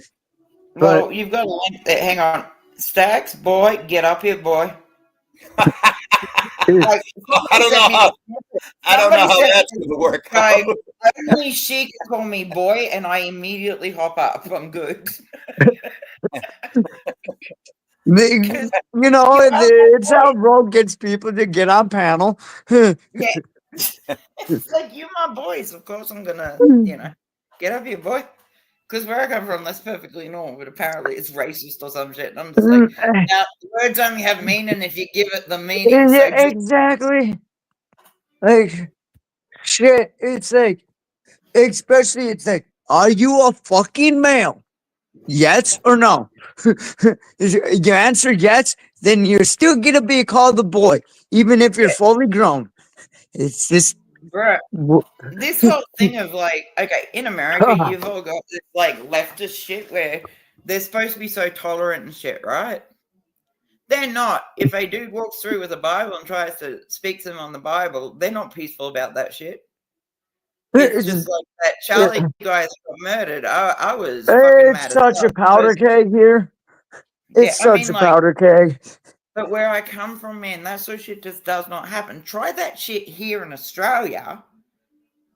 But- Well, you've got a link there. Hang on. Stacks, boy, get up here, boy. Like, I don't know how. I don't know how somebody that's said going to work Like, out. only she can call me boy, and I immediately hop up. I'm good. You know, it's how Rogue gets people to get on panel. Yeah. It's like, you my boys. Of course I'm gonna, get up here, boy. Because where I come from, that's perfectly normal, but apparently it's racist or some shit. And I'm just like, now, words only have meaning if you give it the meaning. So Yeah, exactly. Like, shit, it's like, especially, it's like, are you a fucking male? Yes or no? You answer yes, then you're still gonna be called a boy, even if you're fully grown. It's just, bruh, this whole thing of like, okay, in America, you've all got this like leftist shit where they're supposed to be so tolerant and shit, right? They're not. If a dude walks through with a Bible and tries to speak to them on the Bible, they're not peaceful about that shit. It's just like that Charlie guy that got murdered. I was fucking mad it's as such hell a powder because- keg here. It's Yeah, I such mean, a like, powder keg. but where I come from, man, that sort of shit just does not happen. Try that shit here in Australia,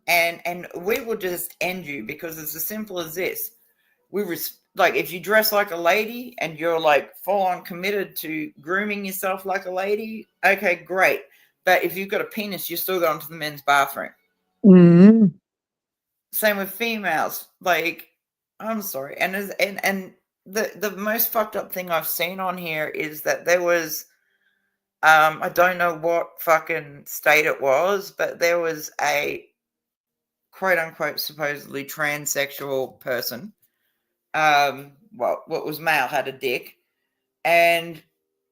and we will just end you because it's as simple as this. Like, if you dress like a lady and you're like full on committed to grooming yourself like a lady, okay, great. But if you've got a penis, you're still going to the men's bathroom. Mm-hmm. Same with females. Like, I'm sorry. And the most fucked up thing I've seen on here is that there was I don't know what fucking state it was, but there was a quote unquote supposedly transsexual person. Well, what was male had a dick, and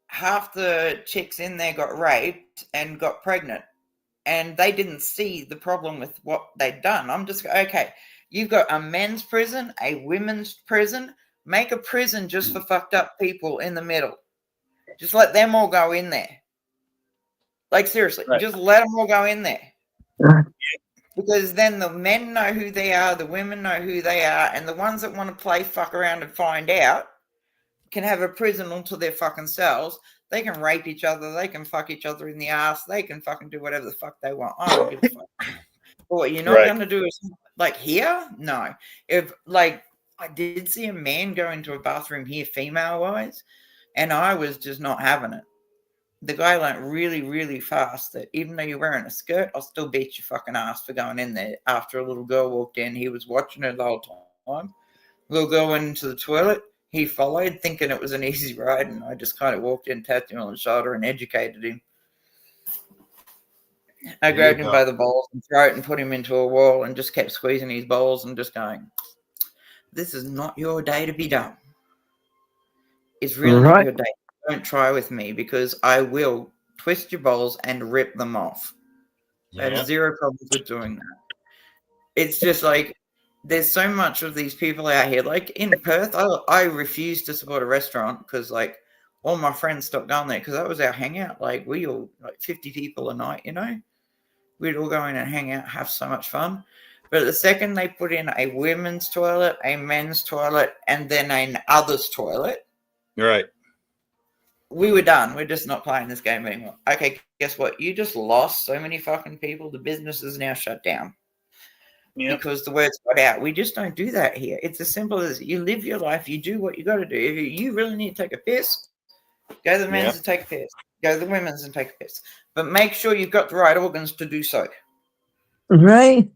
half the chicks in there got raped and got pregnant, and they didn't see the problem with what they'd done. I'm just okay. You've got a men's prison, a women's prison. Make a prison just for fucked up people in the middle. Just let them all go in there. Like, seriously, Right. just let them all go in there. Because then the men know who they are, the women know who they are, and the ones that want to play fuck around and find out can have a prison unto their fucking selves. They can rape each other, they can fuck each other in the ass, they can fucking do whatever the fuck they want. I don't give a fuck. But what you're not Right. going to do is, like, here? No. If, like, I did see a man go into a bathroom here, female-wise, and I was just not having it. The guy learned really, really fast that even though you're wearing a skirt, I'll still beat your fucking ass for going in there. After a little girl walked in, he was watching her the whole time. Little girl went into the toilet. He followed, thinking it was an easy ride, and I just kind of walked in, tapped him on the shoulder, and educated him. I grabbed him by the balls and throat and put him into a wall and just kept squeezing his balls and just going, this is not your day to be dumb. It's really not your day. Don't try with me because I will twist your balls and rip them off. I have zero problems with doing that. It's just like, there's so much of these people out here. Like in Perth, I refuse to support a restaurant because, like, all my friends stopped going there because that was our hangout. Like, we all, like 50 people a night, you know? We'd all go in and hang out, have so much fun. But the second they put in a women's toilet, a men's toilet, and then an others toilet, Right. we were done. We're just not playing this game anymore. Okay, guess what? You just lost so many fucking people. The business is now shut down. Yep. Because the word's got out. We just don't do that here. It's as simple as you live your life. You do what you got to do. If you really need to take a piss, go to the men's and take a piss. Go to the women's and take a piss. But make sure you've got the right organs to do so. Right?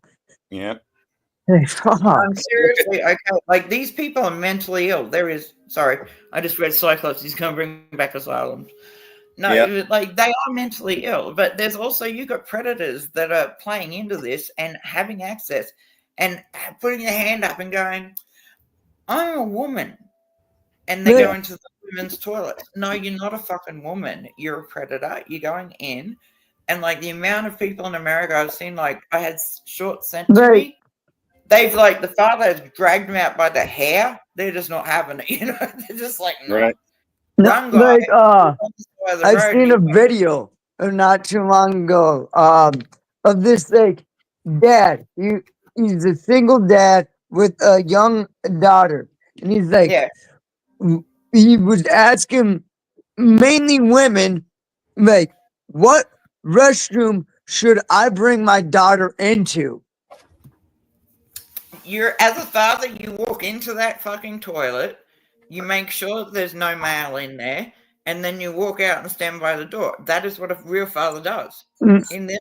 Yeah. I'm seriously, okay. Like, these people are mentally ill. Sorry, I just read Cyclops. He's going to bring back asylum. No, like, they are mentally ill. But there's also, you got predators that are playing into this and having access and putting their hand up and going, I'm a woman. And they go into the women's toilet. No, you're not a fucking woman. You're a predator. You're going in And like the amount of people in America I've seen, like I had short sent to Right. me. They've like the father has dragged him out by the hair. They're just not having it, you know. They're just like, no. Right. No, One guy like on the side of the I've road, seen and a video not too long ago of this like dad. He's a single dad with a young daughter, and he's like, yeah, he was asking mainly women, like, what restroom should I bring my daughter into? you're as a father, you walk into that fucking toilet, you make sure that there's no male in there, and then you walk out and stand by the door. That is what a real father does. Mm, In this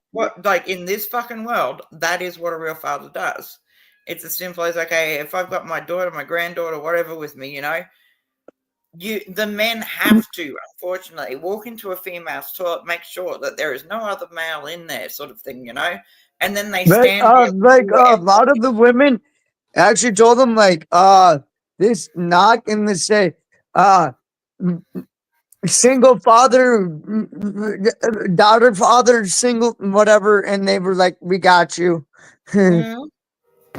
in this fucking world, that is what a real father does. It's as simple as, okay, if I've got my daughter, my granddaughter, whatever with me, you know, the men have to, unfortunately, walk into a female's toilet, make sure that there is no other male in there, sort of thing, you know, and then they Like, stand there a lot of the women actually told them, like, this knock and they say, single father, daughter, father, single, whatever. And they were like, we got you. Mhm.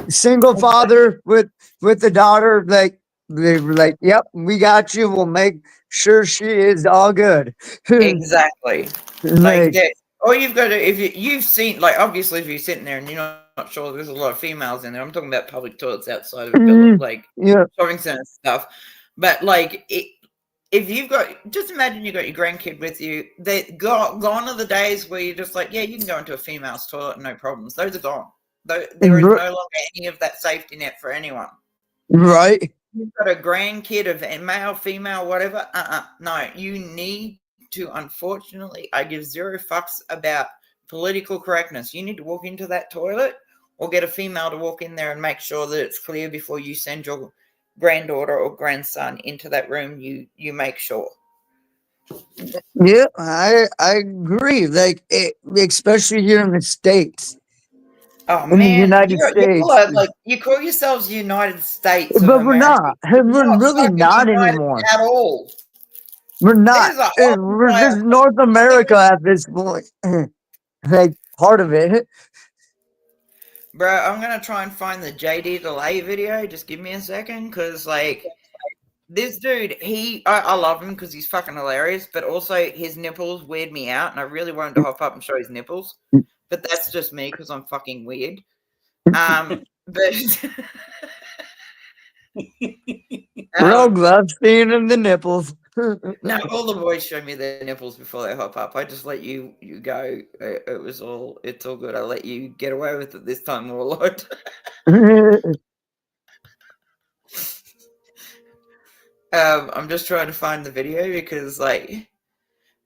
Single father with the daughter, like, they were like, yep, we got you. We'll make sure she is all good. Exactly. Like Like, that. All you've got to, if you've seen, like, obviously, if you're sitting there and you're not sure, there's a lot of females in there. I'm talking about public toilets outside of like yeah, shopping center stuff. But like, if you've got, just imagine you've got your grandkid with you. They gone are the days where you're just like, yeah, you can go into a female's toilet, no problems. Those are gone. There is no longer any of that safety net for anyone. right. You've got a grandkid of male, female, whatever. No, you need to, unfortunately, I give zero fucks about political correctness. You need to walk into that toilet or get a female to walk in there and make sure that it's clear before you send your granddaughter or grandson into that room. You make sure. Yeah, I agree. Like, especially here in the States, Oh in the man, United States, like you call yourselves United States of but we're America. not. You're We're not really fucking not united anymore. at all. We're not. There's a whole We're entire just North America at this point. Like, part of it. Bro, I'm gonna try and find the JD Delay video. Just give me a second, because like this dude, I love him because he's fucking hilarious, but also his nipples weird me out, and I really wanted to hop up and show his nipples, but that's just me because I'm fucking weird. But We're all glad seeing in the nipples. no, all the boys show me their nipples before they hop up. I just let you go. It's all good. I let you get away with it this time, Warlord. I'm just trying to find the video because, like,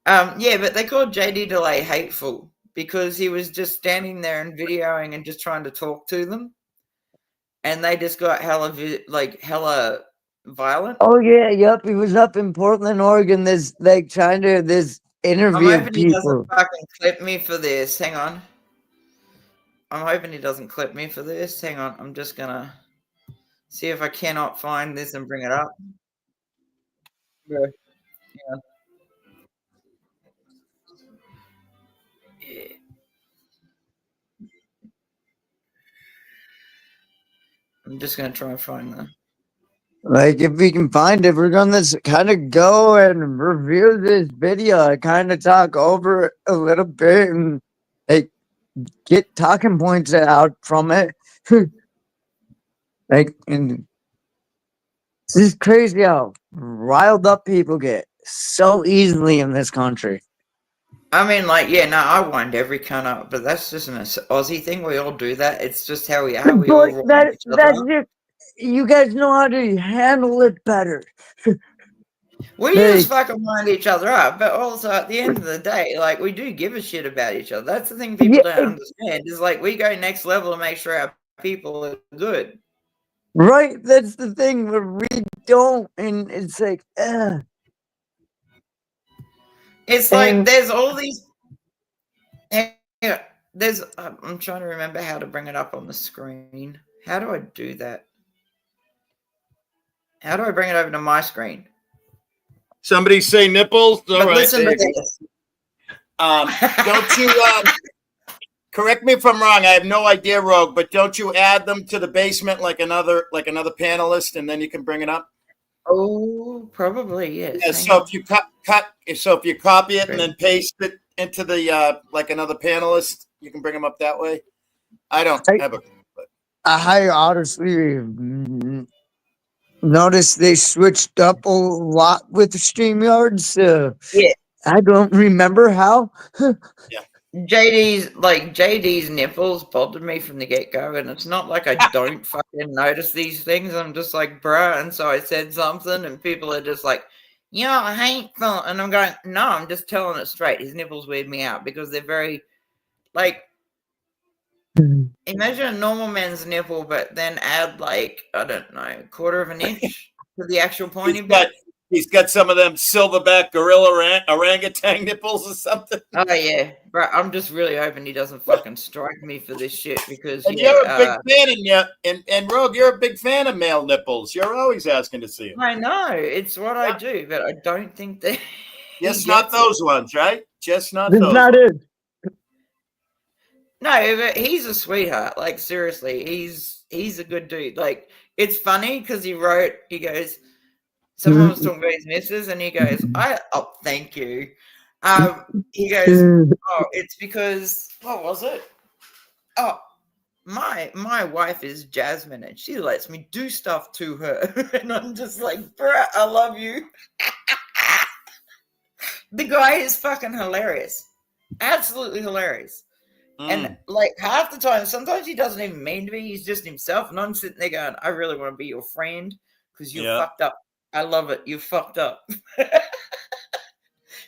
yeah, but they called JD Delay hateful because he was just standing there and videoing and just trying to talk to them, and they just got hella violent. Oh yeah, yep. He was up in Portland, Oregon. This like trying to this I'm interview hoping he people. doesn't fucking clip me for this. Hang on. I'm hoping he doesn't clip me for this. Hang on. I'm just gonna see if I cannot find this and bring it up. Yeah. Yeah. I'm just gonna try and find the. Like, if we can find it, we're gonna kind of go and review this video and kind of talk over it a little bit and like get talking points out from it. Like, and it's just crazy how riled up people get so easily in this country. I mean, like, yeah, no, I wind every cunt up, but that's just an Aussie thing. We all do that. It's just how we are. We all But wind each other that's up. just, you guys know how to handle it better. We just fucking wind each other up, but also at the end of the day, like, we do give a shit about each other. That's the thing people don't understand. Is like we go next level to make sure our people are good. Right, that's the thing where we don't, and it's like, It's like there's all these. Yeah, there's. I'm trying to remember how to bring it up on the screen. How do I do that? How do I bring it over to my screen? Somebody say nipples. All But right. listen to this. Don't you correct me if I'm wrong? I have no idea, Rogue, but don't you add them to the basement like another panelist, and then you can bring it up? Oh, probably yes. Yeah, so if you if you copy it and then paste it into the like another panelist, you can bring them up that way. I don't have a. I honestly noticed they switched up a lot with the StreamYards. Yeah. I don't remember how. JD's nipples bothered me from the get-go, and it's not like I don't fucking notice these things. I'm just like, bruh, and so I said something, and people are just like, yeah, hateful, and I'm going, no, I'm just telling it straight. His nipples weird me out because they're very, like, imagine a normal man's nipple, but then add like, I don't know, a quarter of an inch to the actual pointy bit. He's got some of them silverback gorilla orangutan nipples or something. Oh yeah, bro. I'm just really hoping he doesn't fucking strike me for this shit because and you're a big fan, and Rogue, you're a big fan of male nipples. You're always asking to see them. I know it's what I do, but I don't think that. Just not those ones, right? Just not those. Not it. No, but he's a sweetheart. Like seriously, he's a good dude. Like it's funny because he goes. Someone was talking about his missus, and he goes, thank you. He goes, oh, it's because, what was it? Oh, my wife is Jasmine, and she lets me do stuff to her. And I'm just like, bruh, I love you. The guy is fucking hilarious. Absolutely hilarious. And like half the time, sometimes he doesn't even mean to be. He's just himself. And I'm sitting there going, I really want to be your friend because you're fucked up. I love it. You fucked up.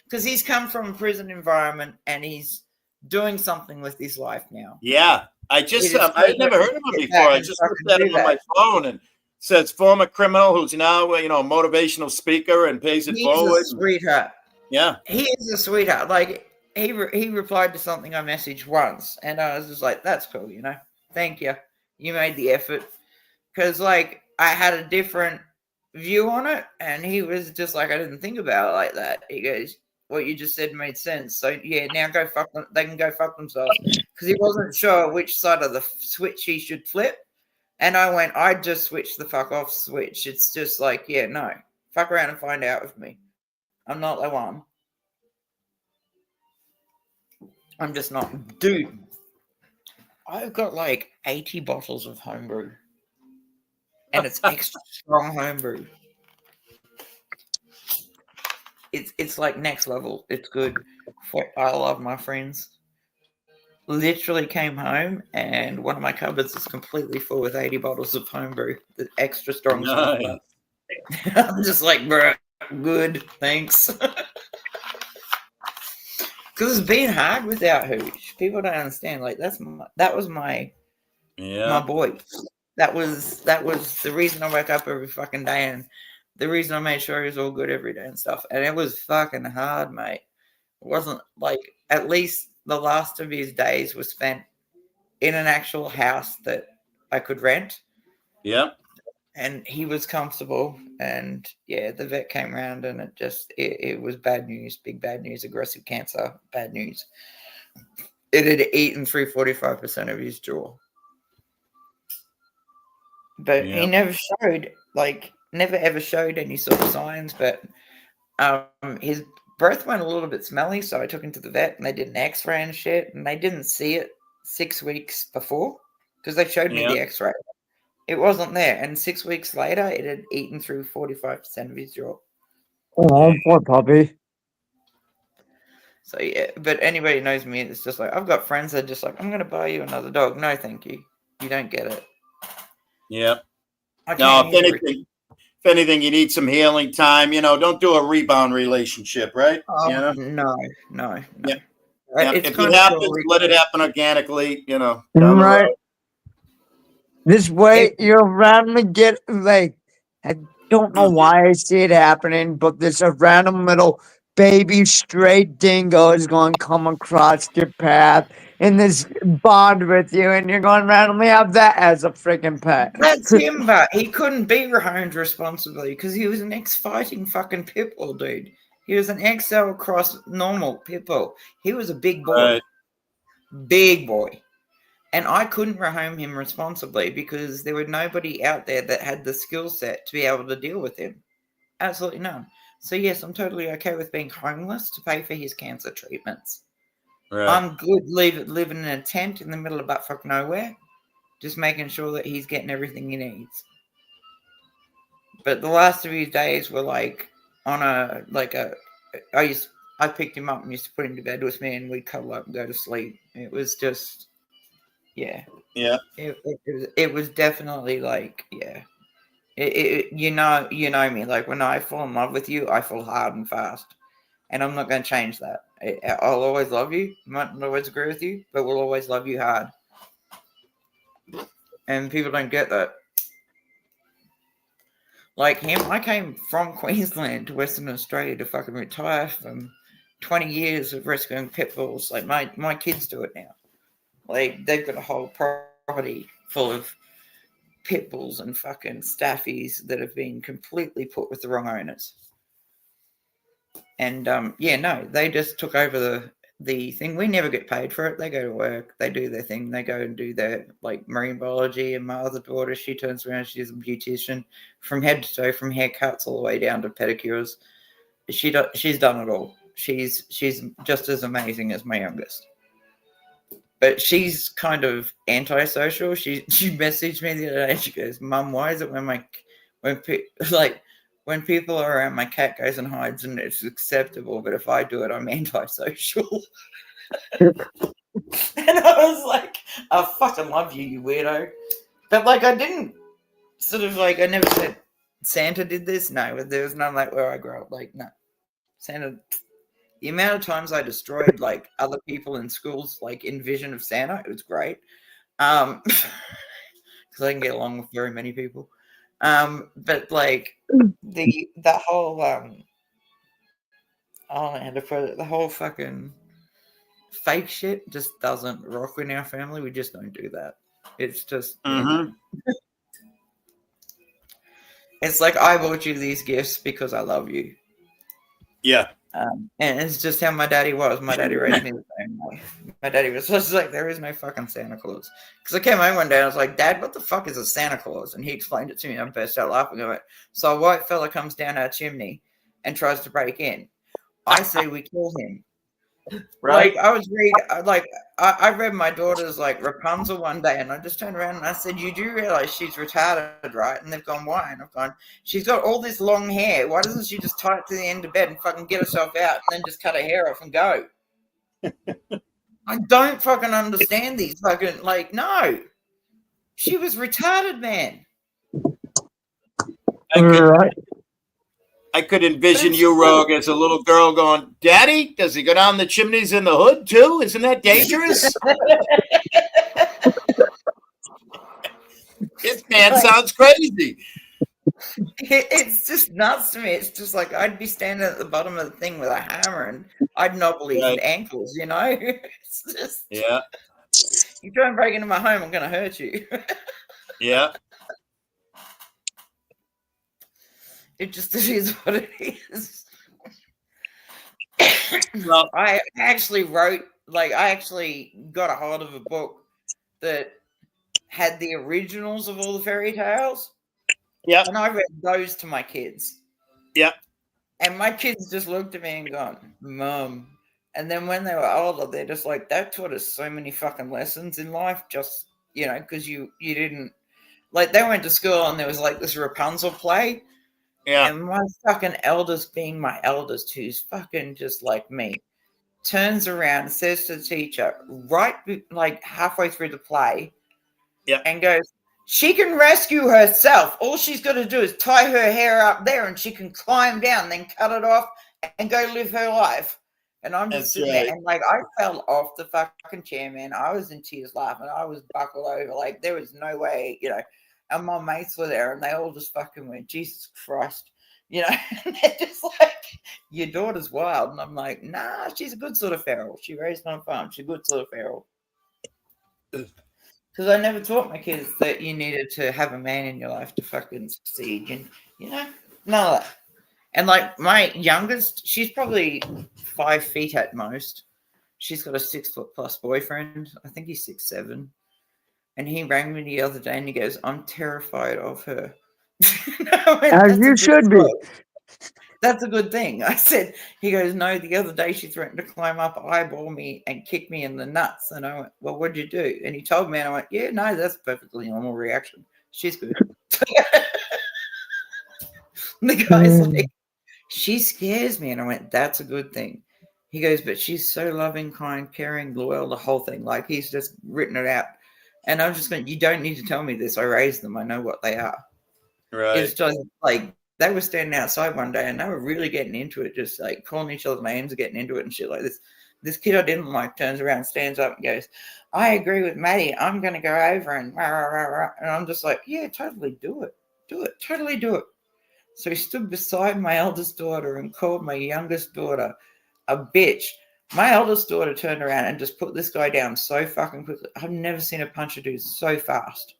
Because he's come from a prison environment and he's doing something with his life now. Yeah. I never heard of him before. I just looked at him on my phone and says former criminal who's now, a motivational speaker and pays it forward. He's a sweetheart. Yeah. He is a sweetheart. Like he replied to something I messaged once and I was just like, that's cool, Thank you. You made the effort. Because like I had a different view on it, and he was just like, I didn't think about it like that. He goes, what you just said made sense. So yeah, now go fuck them. They can go fuck themselves because he wasn't sure which side of the switch he should flip. And I went, I just switched the fuck off switch. It's just like, yeah, no, fuck around and find out with me. I'm not the one. I'm just not, dude. I've got like 80 bottles of homebrew. And it's extra strong homebrew. It's like next level. It's good. I love my friends. Literally came home and one of my cupboards is completely full with 80 bottles of homebrew. The extra strong stuff. I'm just like, bro, good, thanks. Because it's been hard without Hooch. People don't understand. Like that was my boy. That was the reason I woke up every fucking day and the reason I made sure he was all good every day and stuff. And it was fucking hard, mate. It wasn't like, at least the last of his days was spent in an actual house that I could rent. Yeah. And he was comfortable. And yeah, the vet came around and it was bad news, big bad news, aggressive cancer, bad news. It had eaten through 45% of his jaw. But he never ever showed any sort of signs. But his breath went a little bit smelly, so I took him to the vet and they did an X-ray and shit, and they didn't see it 6 weeks before because they showed me the X-ray. It wasn't there, and 6 weeks later, it had eaten through 45% of his jaw. Oh, poor puppy. So yeah, but anybody who knows me, it's just like I've got friends that are just like, I'm going to buy you another dog. No, thank you. You don't get it. Yeah. No, if anything, you need some healing time. Don't do a rebound relationship, right? No. Yeah. If it happens, let it happen organically. Right. This way, you'll randomly get like, I don't know why I see it happening, but there's a random little baby stray dingo is going to come across your path in this bond with you, and you're going to randomly have that as a freaking pet. That's him, but he couldn't be rehomed responsibly because he was an ex-fighting fucking pitbull, dude. He was an XL cross normal pit bull. He was a big boy. Right. Big boy. And I couldn't rehome him responsibly because there was nobody out there that had the skill set to be able to deal with him. Absolutely none. So yes, I'm totally okay with being homeless to pay for his cancer treatments. Right. I'm good living in a tent in the middle of buttfuck nowhere, just making sure that he's getting everything he needs. But the last of his days were like on I picked him up and used to put him to bed with me, and we'd cuddle up and go to sleep. It was just, yeah. It was definitely like, yeah. You know me. Like when I fall in love with you, I fall hard and fast, and I'm not going to change that. I'll always love you. Might not always agree with you, but we'll always love you hard. And people don't get that. Like him, I came from Queensland to Western Australia to fucking retire from 20 years of rescuing pit bulls. Like my kids do it now. Like they've got a whole property full of pit bulls and fucking staffies that have been completely put with the wrong owners. And they just took over the thing. We never get paid for it. They go to work, they do their thing, they go and do their like marine biology. And my other daughter, she turns around, she's a beautician from head to toe, from haircuts all the way down to pedicures. She's done it all. She's just as amazing as my youngest. But she's kind of antisocial. She messaged me the other day. She goes, "Mum, why is it when people are around, my cat goes and hides and it's acceptable, but if I do it, I'm antisocial." And I was like, "I fucking love you, you weirdo." But like, I didn't I never said Santa did this. No, there was none like where I grew up. Like, no, Santa. The amount of times I destroyed like other people in schools, like in vision of Santa, it was great. Because I can get along with very many people. But like the whole the whole fucking fake shit just doesn't rock in our family. We just don't do that. It's just it's like, I bought you these gifts because I love you. Yeah. And it's just how my daddy was. My daddy raised me the same way. My daddy was just like, there is no fucking Santa Claus. Because I came home one day and I was like, "Dad, what the fuck is a Santa Claus?" And he explained it to me and I burst out laughing. I went, "So a white fella comes down our chimney and tries to break in. I say we kill him." Right. Like I read my daughter's like Rapunzel one day, and I just turned around and I said, "You do realize she's retarded, right?" And they've gone, "Why?" And I've gone, "She's got all this long hair. Why doesn't she just tie it to the end of bed and fucking get herself out and then just cut her hair off and go?" I don't fucking understand these fucking, like, no. She was retarded, man. I could envision you, Rogue, as a little girl going, "Daddy, does he go down the chimneys in the hood too? Isn't that dangerous?" This man sounds crazy. It's just nuts to me. It's just like I'd be standing at the bottom of the thing with a hammer and I'd nobble his ankles, you know? It's just, yeah. You try and break into my home, I'm going to hurt you. Yeah. It just is what it is. Well, I actually got a hold of a book that had the originals of all the fairy tales. Yeah. And I read those to my kids. Yeah. And my kids just looked at me and gone, "Mum." And then when they were older, they're just like, "That taught us so many fucking lessons in life." Just, you know, because you didn't, like, they went to school and there was like this Rapunzel play. Yeah. And my fucking eldest, being my eldest, who's fucking just like me, turns around and says to the teacher, right like halfway through the play, and goes, "She can rescue herself. All she's got to do is tie her hair up there and she can climb down, then cut it off and go live her life." And I'm just sitting there and like I fell off the fucking chair, man. I was in tears laughing. I was buckled over. Like there was no way, you know. And my mates were there and they all just fucking went, "Jesus Christ." You know, and they're just like, "Your daughter's wild." And I'm like, "Nah, she's a good sort of feral. She raised on a farm. She's a good sort of feral." Because I never taught my kids that you needed to have a man in your life to fucking succeed. And, you know, none of that. And like my youngest, she's probably 5 feet at most. She's got a 6 foot plus boyfriend. I think he's 6'7". And he rang me the other day and he goes, I'm terrified of her. As you should be. That's a good thing. I said, he goes, no, the other day she threatened to climb up, eyeball me, and kick me in the nuts. And I went, well, what'd you do? And he told me, and I went, yeah, no, that's a perfectly normal reaction. She's good. The guy's like, she scares me. And I went, that's a good thing. He goes, but she's so loving, kind, caring, loyal, the whole thing. Like he's just written it out. And I'm just going, you don't need to tell me this. I raised them. I know what they are. Right. It's just like they were standing outside one day and they were really getting into it, just like calling each other names and getting into it and shit like this. This kid I didn't like turns around, stands up and goes, I agree with Maddie. I'm going to go over and rah, rah, rah, rah. And I'm just like, yeah, totally do it. Do it. Totally do it. So he stood beside my eldest daughter and called my youngest daughter a bitch. My eldest daughter turned around and just put this guy down so fucking quickly. I've never seen a puncher do so fast.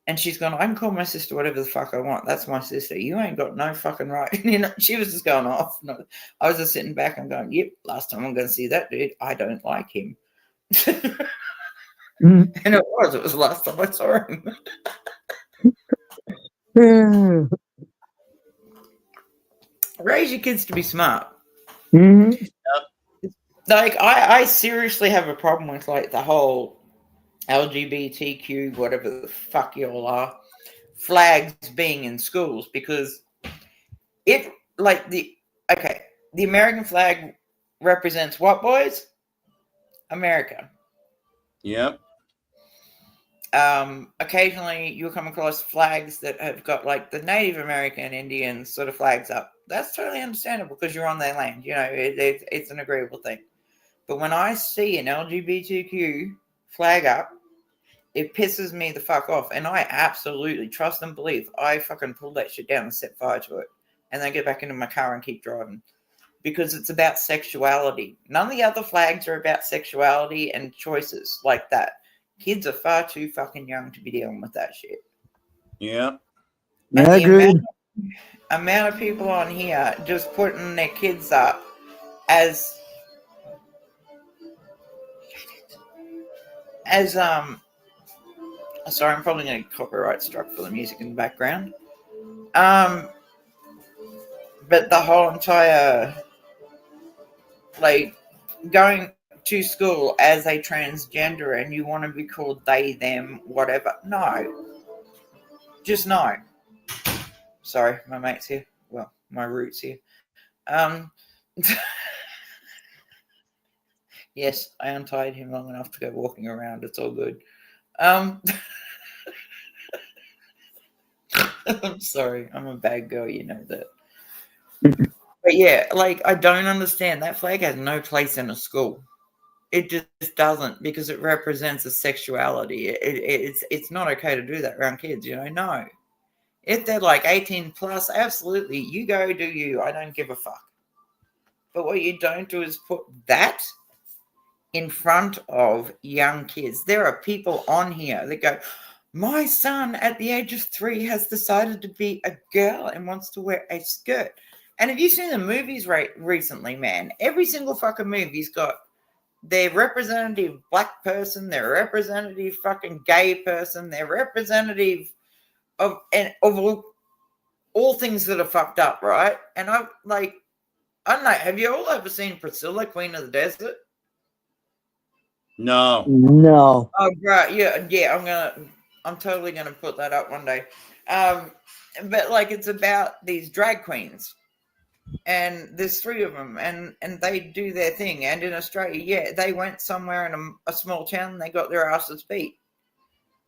And she's gone, I can call my sister whatever the fuck I want. That's my sister. You ain't got no fucking right. You know, she was just going off. No, I was just sitting back and going, yep, last time I'm going to see that dude, I don't like him. And it was the last time I saw him. Raise your kids to be smart. Like, I seriously have a problem with, like, the whole LGBTQ, whatever the fuck you all are, flags being in schools, because it, like, the American flag represents what, boys? America. Yep. Occasionally you'll come across flags that have got like the Native American Indian sort of flags up. That's totally understandable because you're on their land. You know, it's an agreeable thing. But when I see an LGBTQ flag up, it pisses me the fuck off. And I absolutely trust and believe I fucking pull that shit down and set fire to it. And then get back into my car and keep driving. Because it's about sexuality. None of the other flags are about sexuality and choices like that. Kids are far too fucking young to be dealing with that shit. Yeah. And the amount of people on here just putting their kids up as sorry, I'm probably going to get copyright struck for the music in the background. But the whole entire, like, going to school as a transgender and you want to be called they, them, whatever. No. Just no. Sorry, my mate's here. Well, my root's here. Yes, I untied him long enough to go walking around. It's all good. I'm sorry. I'm a bad girl. You know that. But yeah, like, I don't understand. That flag has no place in a school. It just doesn't, because it represents a sexuality. It's not okay to do that around kids, you know? No. If they're like 18 plus, absolutely. You go do you. I don't give a fuck. But what you don't do is put that in front of young kids. There are people on here that go, my son at the age of 3 has decided to be a girl and wants to wear a skirt. And have you seen the movies recently, man? Every single fucking movie's got their representative black person, their representative fucking gay person, their representative of all things that are fucked up, right? And I'm like, I don't know, have you all ever seen Priscilla, Queen of the Desert? No. Oh, right, yeah. I'm totally gonna put that up one day. But like, it's about these drag queens. And there's 3 of them, and they do their thing. And in Australia, yeah, they went somewhere in a small town and they got their asses beat.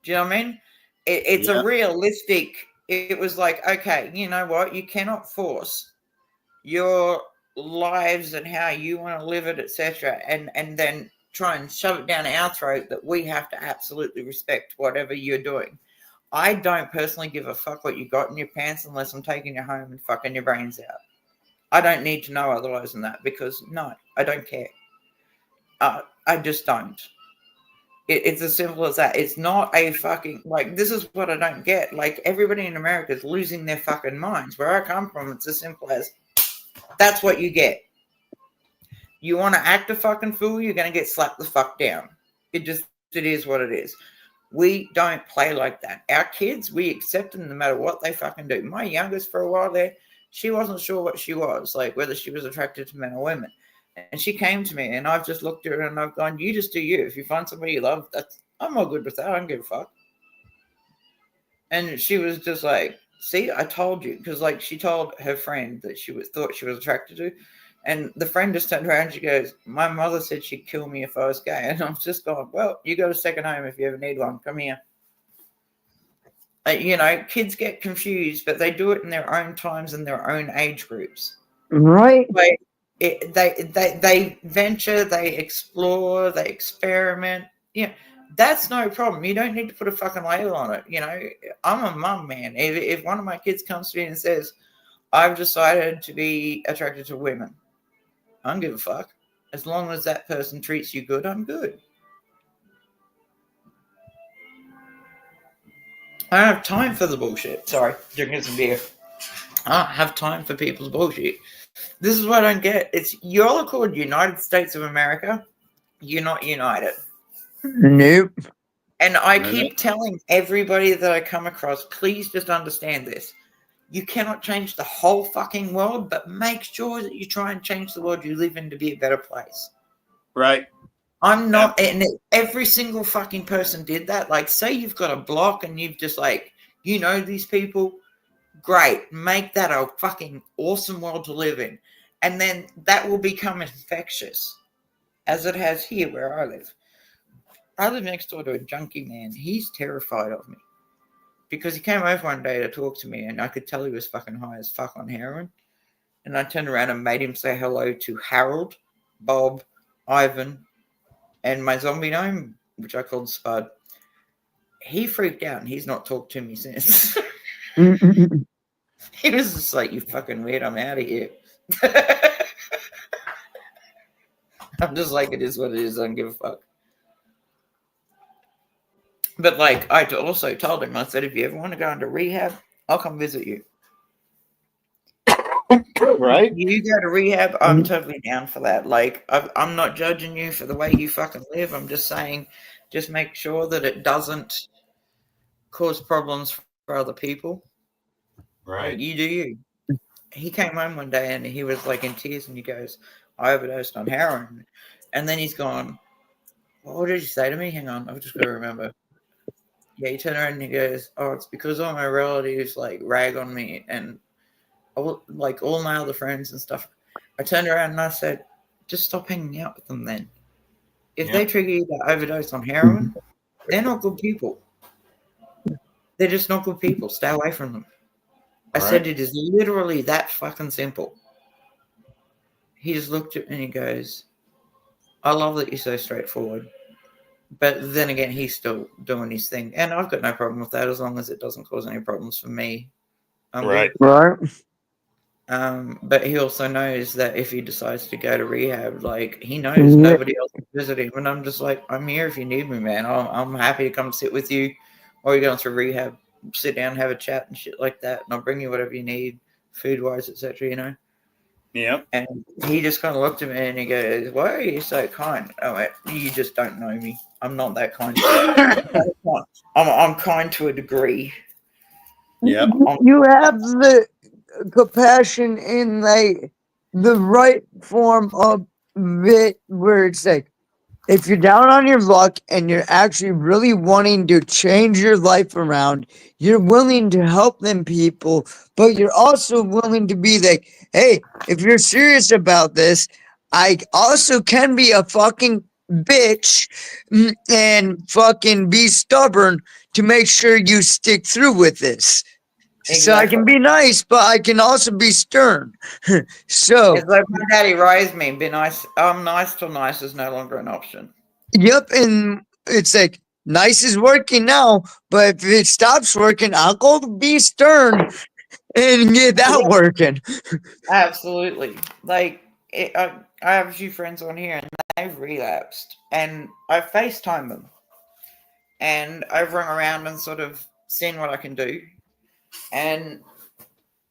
Do you know what I mean? It's a realistic. It was like, okay, you know what? You cannot force your lives and how you want to live it, etc., and then try and shove it down our throat that we have to absolutely respect whatever you're doing. I don't personally give a fuck what you got in your pants unless I'm taking you home and fucking your brains out. I don't need to know otherwise than that, because no, I don't care. I just don't. It's as simple as that. It's not a fucking, like, this is what I don't get. Like, everybody in America is losing their fucking minds. Where I come from, it's as simple as that's what you get. You want to act a fucking fool, you're going to get slapped the fuck down. It is what it is. We don't play like that. Our kids, we accept them no matter what they fucking do. My youngest, for a while there, she wasn't sure what she was, like whether she was attracted to men or women. And she came to me, and I've just looked at her and I've gone, you just do you. If you find somebody you love, I'm all good with that. I don't give a fuck. And she was just like, see, I told you. Because, like, she told her friend that thought she was attracted to. And the friend just turned around and she goes, my mother said she'd kill me if I was gay. And I'm just going, well, you got a second home if you ever need one. Come here. Kids get confused, but they do it in their own times and their own age groups. Right. They venture, they explore, they experiment. Yeah, that's no problem. You don't need to put a fucking label on it. I'm a mum, man. If one of my kids comes to me and says, I've decided to be attracted to women, I don't give a fuck. As long as that person treats you good, I'm good. I don't have time for the bullshit. Sorry, drinking some beer. I don't have time for people's bullshit. This is what I don't get. You're all called United States of America. You're not united. Nope. And I keep telling everybody that I come across, please just understand this. You cannot change the whole fucking world, but make sure that you try and change the world you live in to be a better place. Right. I'm not, and every single fucking person did that. Like, say you've got a block and you've just these people, great. Make that a fucking awesome world to live in. And then that will become infectious, as it has here where I live. I live next door to a junkie man. He's terrified of me. Because he came over one day to talk to me, and I could tell he was fucking high as fuck on heroin. And I turned around and made him say hello to Harold, Bob, Ivan, and my zombie gnome, which I called Spud. He freaked out, and he's not talked to me since. He was just like, you fucking weird, I'm out of here. I'm just like, it is what it is, I don't give a fuck. But, like, I also told him, I said, if you ever want to go into rehab, I'll come visit you. Right? You go to rehab, I'm totally down for that. Like, I'm not judging you for the way you fucking live. I'm just saying, just make sure that it doesn't cause problems for other people. Right. You do you. He came home one day and he was, like, in tears, and he goes, I overdosed on heroin. And then he's gone, what did you say to me? Hang on, I've just got to remember. Yeah, he turned around and he goes, oh, it's because all my relatives, like, rag on me and, like, all my other friends and stuff. I turned around and I said, just stop hanging out with them then. If they trigger you to overdose on heroin, they're not good people. They're just not good people. Stay away from them. I said it is literally that fucking simple. He just looked at me and he goes, I love that you're so straightforward. But then again, he's still doing his thing. And I've got no problem with that as long as it doesn't cause any problems for me. Right. But he also knows that if he decides to go to rehab, like, he knows nobody else will visit him. And I'm just like, I'm here if you need me, man. I'm happy to come sit with you. Or you're going through rehab, sit down, have a chat and shit like that. And I'll bring you whatever you need, food-wise, etc., Yep. And he just kind of looked at me and he goes, why are you so kind? Oh, wait, you just don't know me. I'm not that kind. I'm kind to a degree. Yep. You have the compassion in the right form of it, where it's like, if you're down on your luck and you're actually really wanting to change your life around, you're willing to help them people, but you're also willing to be like, hey, if you're serious about this, I also can be a fucking bitch and fucking be stubborn to make sure you stick through with this. Exactly. So I can be nice, but I can also be stern. So it's like my daddy raised me, be nice. I'm nice till nice is no longer an option. Yep, and it's like, nice is working now, but if it stops working, I'll go be stern and get that working. Absolutely. Like, I have a few friends on here and they've relapsed, and I FaceTime them. and I've rung around and sort of seen what I can do. And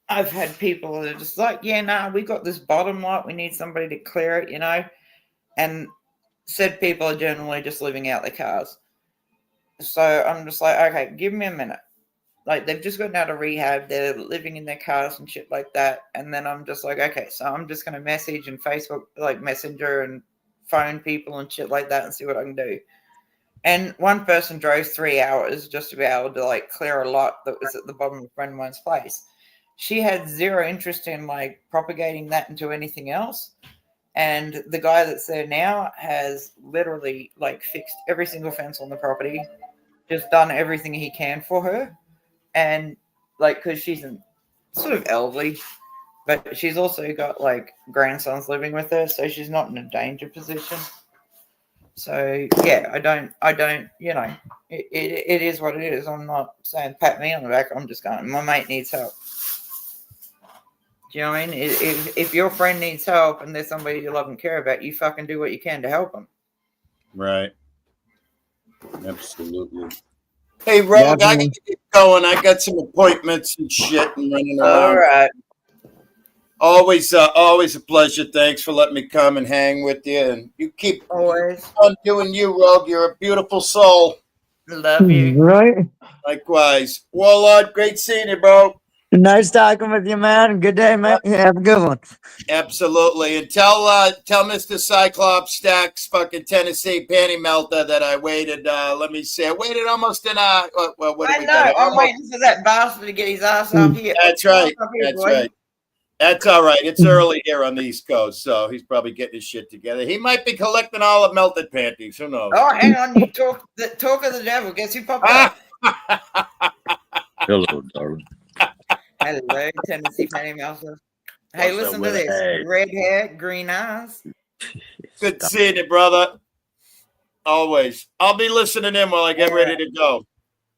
I've had people that are just like, yeah, nah, we got this bottom lot. We need somebody to clear it, And said people are generally just living out their cars. So I'm just like, okay, give me a minute. Like, they've just gotten out of rehab. They're living in their cars and shit like that. And then I'm just like, okay, so I'm just going to message and Facebook, like Messenger and phone people and shit like that and see what I can do. And one person drove 3 hours just to be able to, like, clear a lot that was at the bottom of a friend of mine's place. She had zero interest in, like, propagating that into anything else. And the guy that's there now has literally, like, fixed every single fence on the property, just done everything he can for her. And, like, because she's sort of elderly, but she's also got, like, grandsons living with her, so she's not in a danger position. So, yeah, I don't, it is what it is. I'm not saying pat me on the back. I'm just going, my mate needs help. Do you know what I mean? If your friend needs help and there's somebody you love and care about, you fucking do what you can to help them. Right. Absolutely. Hey, Rogue, I gotta get going. I got some appointments and shit and running around. All right. Always a pleasure. Thanks for letting me come and hang with you. And you keep Always. on doing you, Rogue. You're a beautiful soul. Love you. Right. Likewise. Warlord, great seeing you, bro. Nice talking with you, man. Good day, man. Have a good one. Absolutely. And tell Mr. Cyclops Stacks, fucking Tennessee panty melter, that I waited. Let me see. I waited almost an hour. Well, what I know. I'm waiting for that bastard to get his ass up here. That's right. That's right. That's all right. It's early here on the East Coast, so he's probably getting his shit together. He might be collecting all the melted panties. Who knows? Oh, hang on. You talk of the devil. Guess who popped up? Hello, darling. Hello, Tennessee Penny Mouser. Hey, What's listen up to with it? this. Hey. Red hair, green eyes. Good seeing you, brother. Always. I'll be listening in while I get ready to go.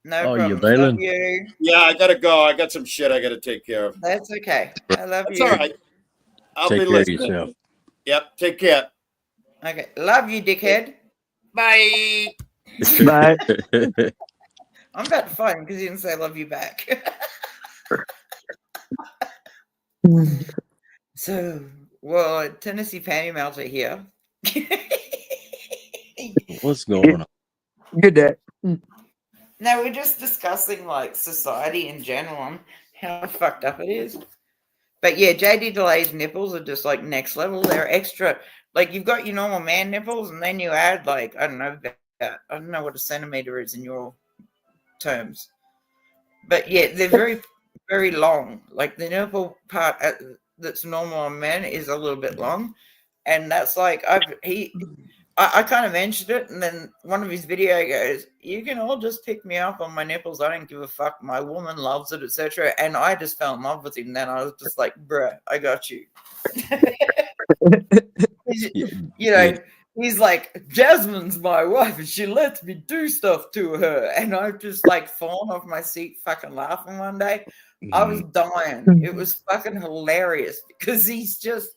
No Oh, problem. you bailing? Love you. Yeah, I gotta go. I got some shit I gotta take care of. That's okay. I love That's you. all right. I'll Take be care of listening. yourself. Yep. Take care. Okay. Love you, dickhead. Bye. Bye. I'm about to fight him because he didn't say love you back. So, well, Tennessee Panty Melter here. What's going on? Good day. No, we're just discussing like society in general and how fucked up it is. But yeah, JD Delay's nipples are just like next level. They're extra. Like you've got your normal man nipples, and then you add like I don't know what a centimeter is in your terms. But yeah, they're very, very long. Like the nipple part that's normal on men is a little bit long, and that's like I kind of mentioned it, and then one of his video goes, "You can all just pick me up on my nipples. I don't give a fuck. My woman loves it, etc." And I just fell in love with him. Then I was just like, "Bruh, I got you." You know, he's like, "Jasmine's my wife, and she lets me do stuff to her." And I've just like fallen off my seat, fucking laughing one day. I was dying. It was fucking hilarious because he's just,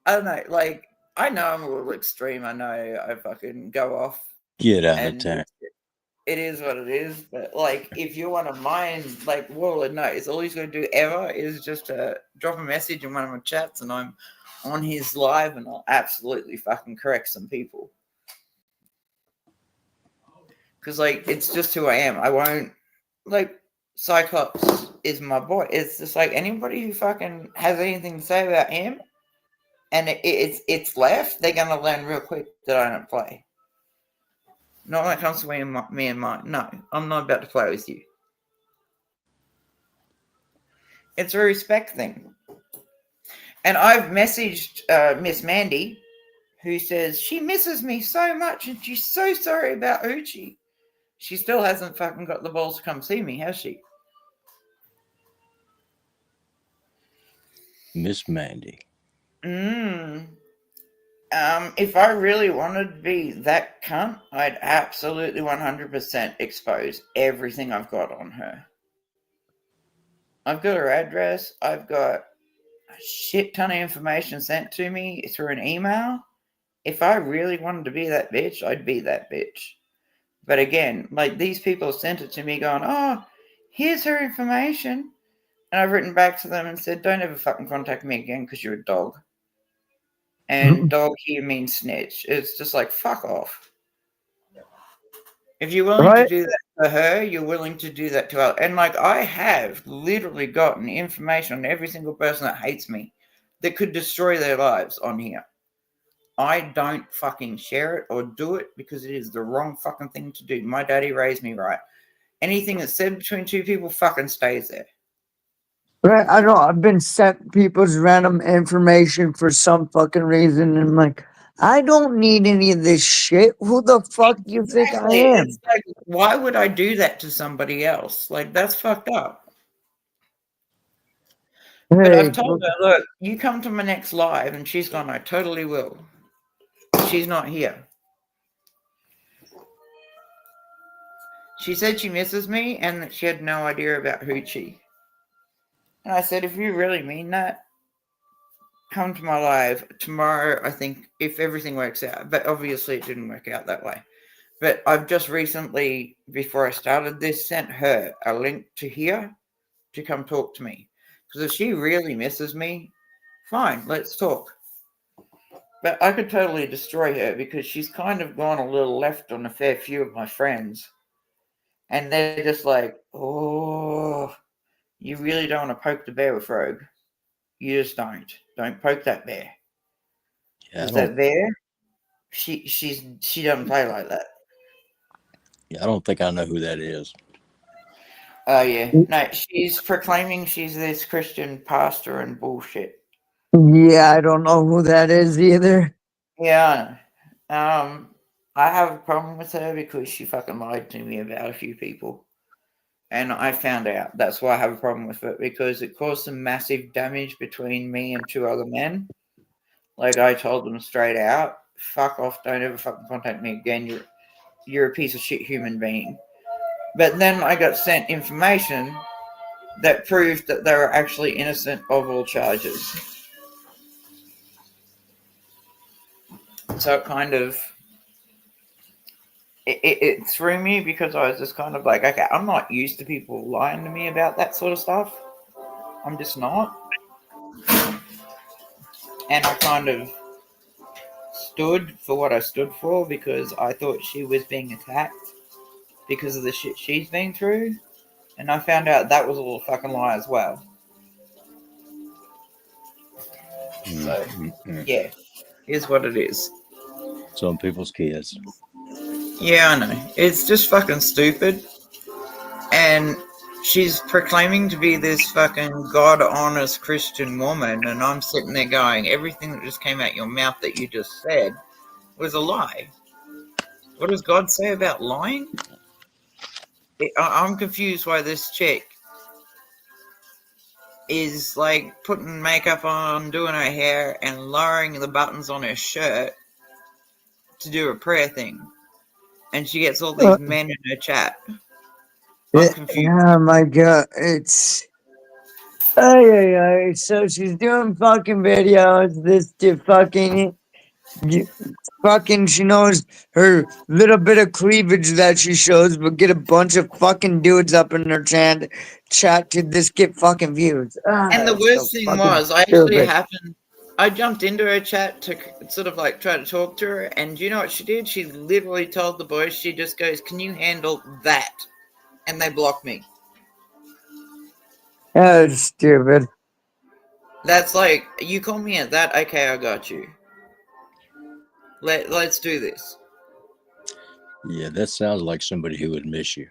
I don't know, like. I know I'm a little extreme. I know I fucking go off. Get out of town. It is what it is. But like, if you want to mind, like, Warlord knows, all he's going to do ever is just drop a message in one of my chats, and I'm on his live, and I'll absolutely fucking correct some people. Because like, it's just who I am. I won't like. Cyclops is my boy. It's just like anybody who fucking has anything to say about him. And it's left, they're going to learn real quick that I don't play. Not when it comes to me and mine. No, I'm not about to play with you. It's a respect thing. And I've messaged Miss Mandy, who says she misses me so much and she's so sorry about Uchi. She still hasn't fucking got the balls to come see me, has she? Miss Mandy. If I really wanted to be that cunt, I'd absolutely 100% expose everything I've got on her. I've got her address. I've got a shit ton of information sent to me through an email. If I really wanted to be that bitch, I'd be that bitch. But again, like these people sent it to me going, oh, here's her information. And I've written back to them and said, don't ever fucking contact me again because you're a dog. And dog here means snitch. It's just like, fuck off. If you're willing to Right? do that to her, you're willing to do that to her. And like, I have literally gotten information on every single person that hates me that could destroy their lives on here. I don't fucking share it or do it because it is the wrong fucking thing to do. My daddy raised me right. Anything that's said between two people fucking stays there. Right, I know. I've been sent people's random information for some fucking reason, and I'm like, I don't need any of this shit. Who the fuck do you think I am? It's like, why would I do that to somebody else? Like, that's fucked up. But Hey, I've told her, look, you come to my next live, and she's gone, I totally will. She's not here. She said she misses me and that she had no idea about Hoochie. And I said, if you really mean that, come to my live tomorrow, I think, if everything works out. But obviously it didn't work out that way. But I've just recently, before I started this, sent her a link to here to come talk to me. Because if she really misses me, fine, let's talk. But I could totally destroy her because she's kind of gone a little left on a fair few of my friends. And they're just like, oh, you really don't want to poke the bear with Rogue. You just don't. Don't poke that bear. Yeah, Is that bear? She doesn't play like that. I don't think I know who that is. Oh yeah. No, she's proclaiming she's this Christian pastor and bullshit. yeah, I don't know who that is either. Yeah. I have a problem with her because she fucking lied to me about a few people. And I found out. That's why I have a problem with it, because it caused some massive damage between me and two other men. Like, I told them straight out, fuck off, don't ever fucking contact me again. You're a piece of shit human being. But then I got sent information that proved that they were actually innocent of all charges. So it kind of it threw me, because I was just kind of like, okay, I'm not used to people lying to me about that sort of stuff. I'm just not. And I kind of stood for what I stood for, because I thought she was being attacked because of the shit she's been through. And I found out that was all a fucking lie as well. So, yeah, here's what it is. Some people's kids. Yeah, I know. It's just fucking stupid. And she's proclaiming to be this fucking God-honest Christian woman, and I'm sitting there going, everything that just came out your mouth that you just said was a lie. What does God say about lying? I'm confused why this chick is like putting makeup on, doing her hair, and lowering the buttons on her shirt to do a prayer thing. And she gets all these men in her chat. I'm confused. Oh my god, it's. So she's doing fucking videos. She knows her little bit of cleavage that she shows, but get a bunch of fucking dudes up in her chat to just get fucking views. And the worst thing was, I jumped into her chat to sort of like try to talk to her, and you know what she did? She literally told the boys, she just goes, can you handle that? And they blocked me. That's stupid. That's like, you call me at that, okay, I got you. Let's do this. Yeah, that sounds like somebody who would miss you.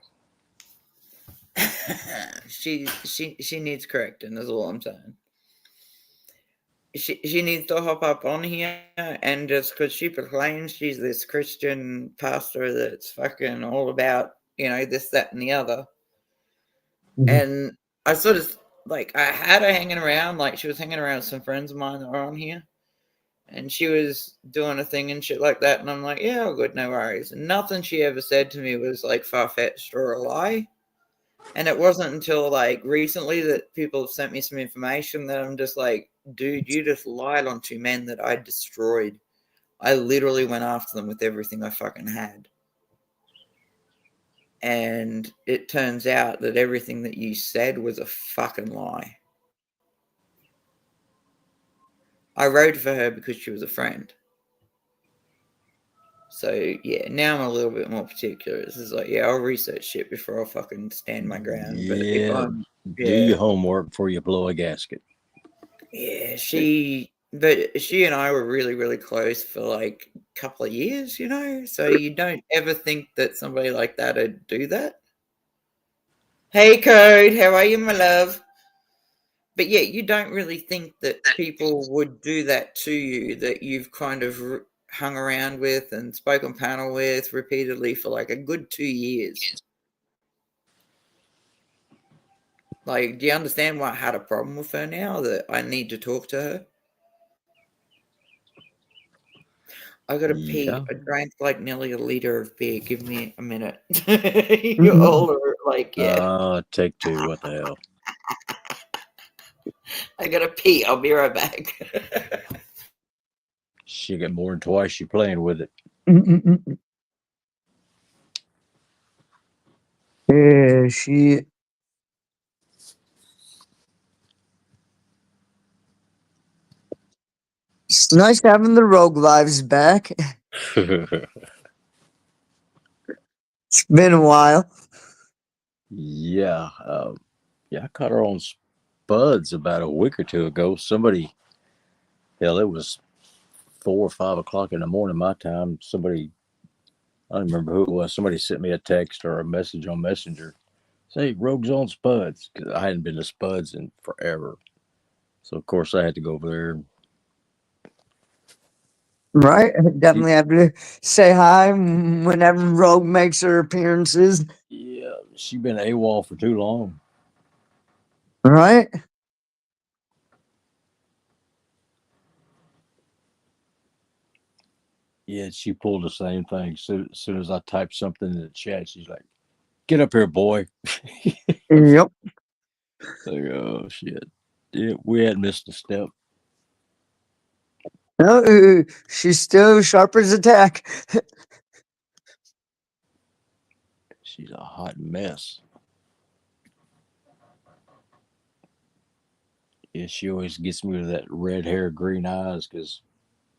She needs correcting, is all I'm saying. She needs to hop up on here, and just because she proclaims she's this Christian pastor that's fucking all about, this, that, and the other. Mhm. And I sort of, like, I had her hanging around, like, she was hanging around with some friends of mine that were on here, and she was doing a thing and shit like that, and I'm like, yeah, all good, no worries. And nothing she ever said to me was, like, far-fetched or a lie. And it wasn't until, like, recently that people have sent me some information that I'm just like, dude, you just lied on two men that I destroyed. I literally went after them with everything I fucking had. and it turns out that everything that you said was a fucking lie. I rode for her because she was a friend. So yeah, now I'm a little bit more particular. It's just like, yeah, I'll research shit before I fucking stand my ground. But if Yeah, I'm, do your homework before you blow a gasket. yeah, she and I were really, really close for like a couple of years, you know. So you don't ever think that somebody like that would do that. Hey, Code, how are you, my love? But yeah, you don't really think that people would do that to you, that you've kind of hung around with and spoke on panel with repeatedly for like a good 2 years. Like, do you understand why I had a problem with her now, that I need to talk to her? I got to pee. Yeah. I drank like nearly a liter of beer. Give me a minute. You all are like, yeah, Take two. What the hell? I got to pee. I'll be right back. She got more than twice you playing with it. Yeah, she. It's nice having the Rogue Lives back. It's been a while. Yeah. Yeah, I caught her on Spuds about a week or two ago. Somebody, hell, it was 4 or 5 o'clock in the morning my time. Somebody, I don't remember who it was. Somebody sent me a text or a message on Messenger. Say, Rogue's on Spuds. Because I hadn't been to Spuds in forever. So, of course, I had to go over there. Right? Definitely have to say hi whenever Rogue makes her appearances. Yeah, she been AWOL for too long. Right? Yeah, she pulled the same thing. So, as soon as I typed something in the chat, she's like, "Get up here, boy." Yep. Like, oh shit. Yeah, we had missed a step. No, she's still sharp as a tack. She's a hot mess. Yeah, she always gets me with that red hair, green eyes. Because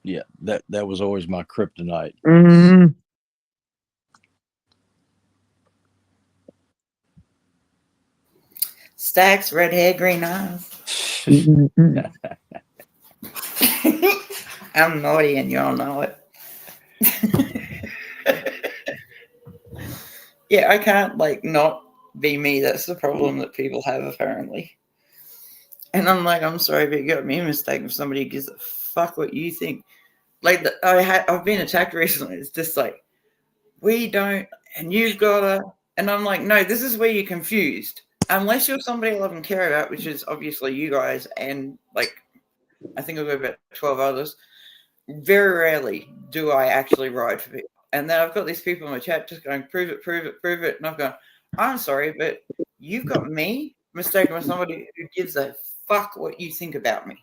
yeah, that was always my kryptonite. Mm. Stacks, red hair, green eyes. I'm naughty and y'all know it. Yeah, I can't like not be me. That's the problem that people have apparently. And I'm like, I'm sorry, but you got me mistaken for somebody who gives a fuck what you think. Like I've been attacked recently. It's just like, we don't, and you've got to, and I'm like, no, this is where you're confused. Unless you're somebody I love and care about, which is obviously you guys, and like, I think I've got about 12 others. Very rarely do I actually ride for people. And then I've got these people in my chat just going, prove it, prove it, prove it. And I've gone, I'm sorry, but you've got me mistaken with somebody who gives a fuck what you think about me.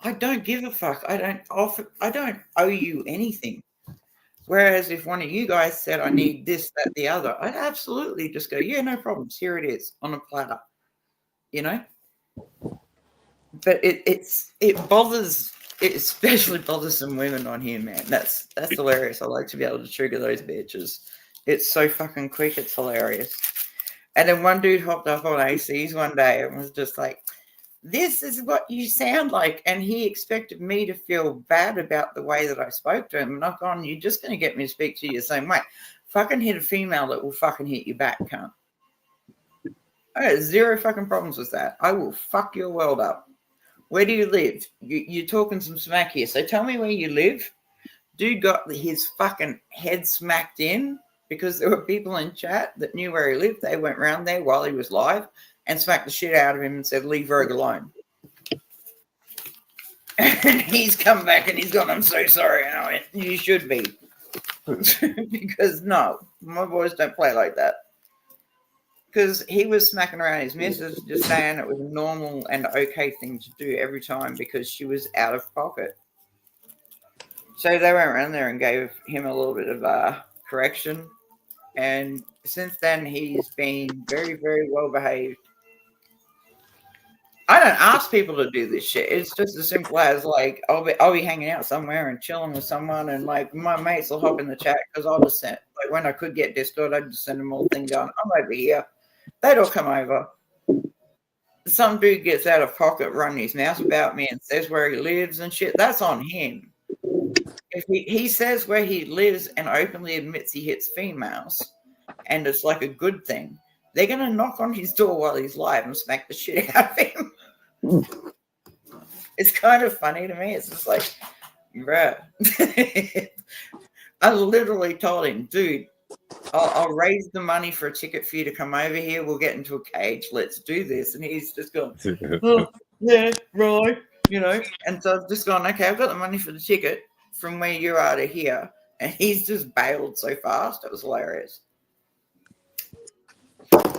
I don't give a fuck. I don't owe you anything. Whereas if one of you guys said, I need this, that, the other, I'd absolutely just go, yeah, no problems. Here it is on a platter, you know? But it bothers, it especially bothers some women on here, man. That's hilarious. I like to be able to trigger those bitches. It's so fucking quick. It's hilarious. And then one dude hopped up on ACs one day and was just like, this is what you sound like. And he expected me to feel bad about the way that I spoke to him. And I've gone, you're just going to get me to speak to you the same way. Fucking hit a female that will fucking hit you back, cunt. I got zero fucking problems with that. I will fuck your world up. Where do you live? You're talking some smack here. So tell me where you live. Dude got his fucking head smacked in because there were people in chat that knew where he lived. They went round there while he was live and smacked the shit out of him and said, leave Rogue alone. And he's come back and he's gone, I'm so sorry. And I went, you should be. Because no, my boys don't play like that. Because he was smacking around his missus, just saying it was a normal and okay thing to do every time because she was out of pocket. So they went around there and gave him a little bit of correction and since then, he's been very, very well behaved. I don't ask people to do this shit. It's just as simple as like I'll be hanging out somewhere and chilling with someone, and like my mates will hop in the chat because I'll just send like when I could get Discord, I'd just send them all thing going, I'm over here. They'd all come over. Some dude gets out of pocket, running his mouth about me, and says where he lives and shit. That's on him. If he says where he lives and openly admits he hits females, and it's like a good thing, they're gonna knock on his door while he's live and smack the shit out of him. It's kind of funny to me. It's just like, bruh. I literally told him, dude, I'll raise the money for a ticket for you to come over here. We'll get into a cage. Let's do this. And he's just gone, oh, yeah, right, you know. And so I've just gone, okay, I've got the money for the ticket from where you are to here. And he's just bailed so fast. It was hilarious.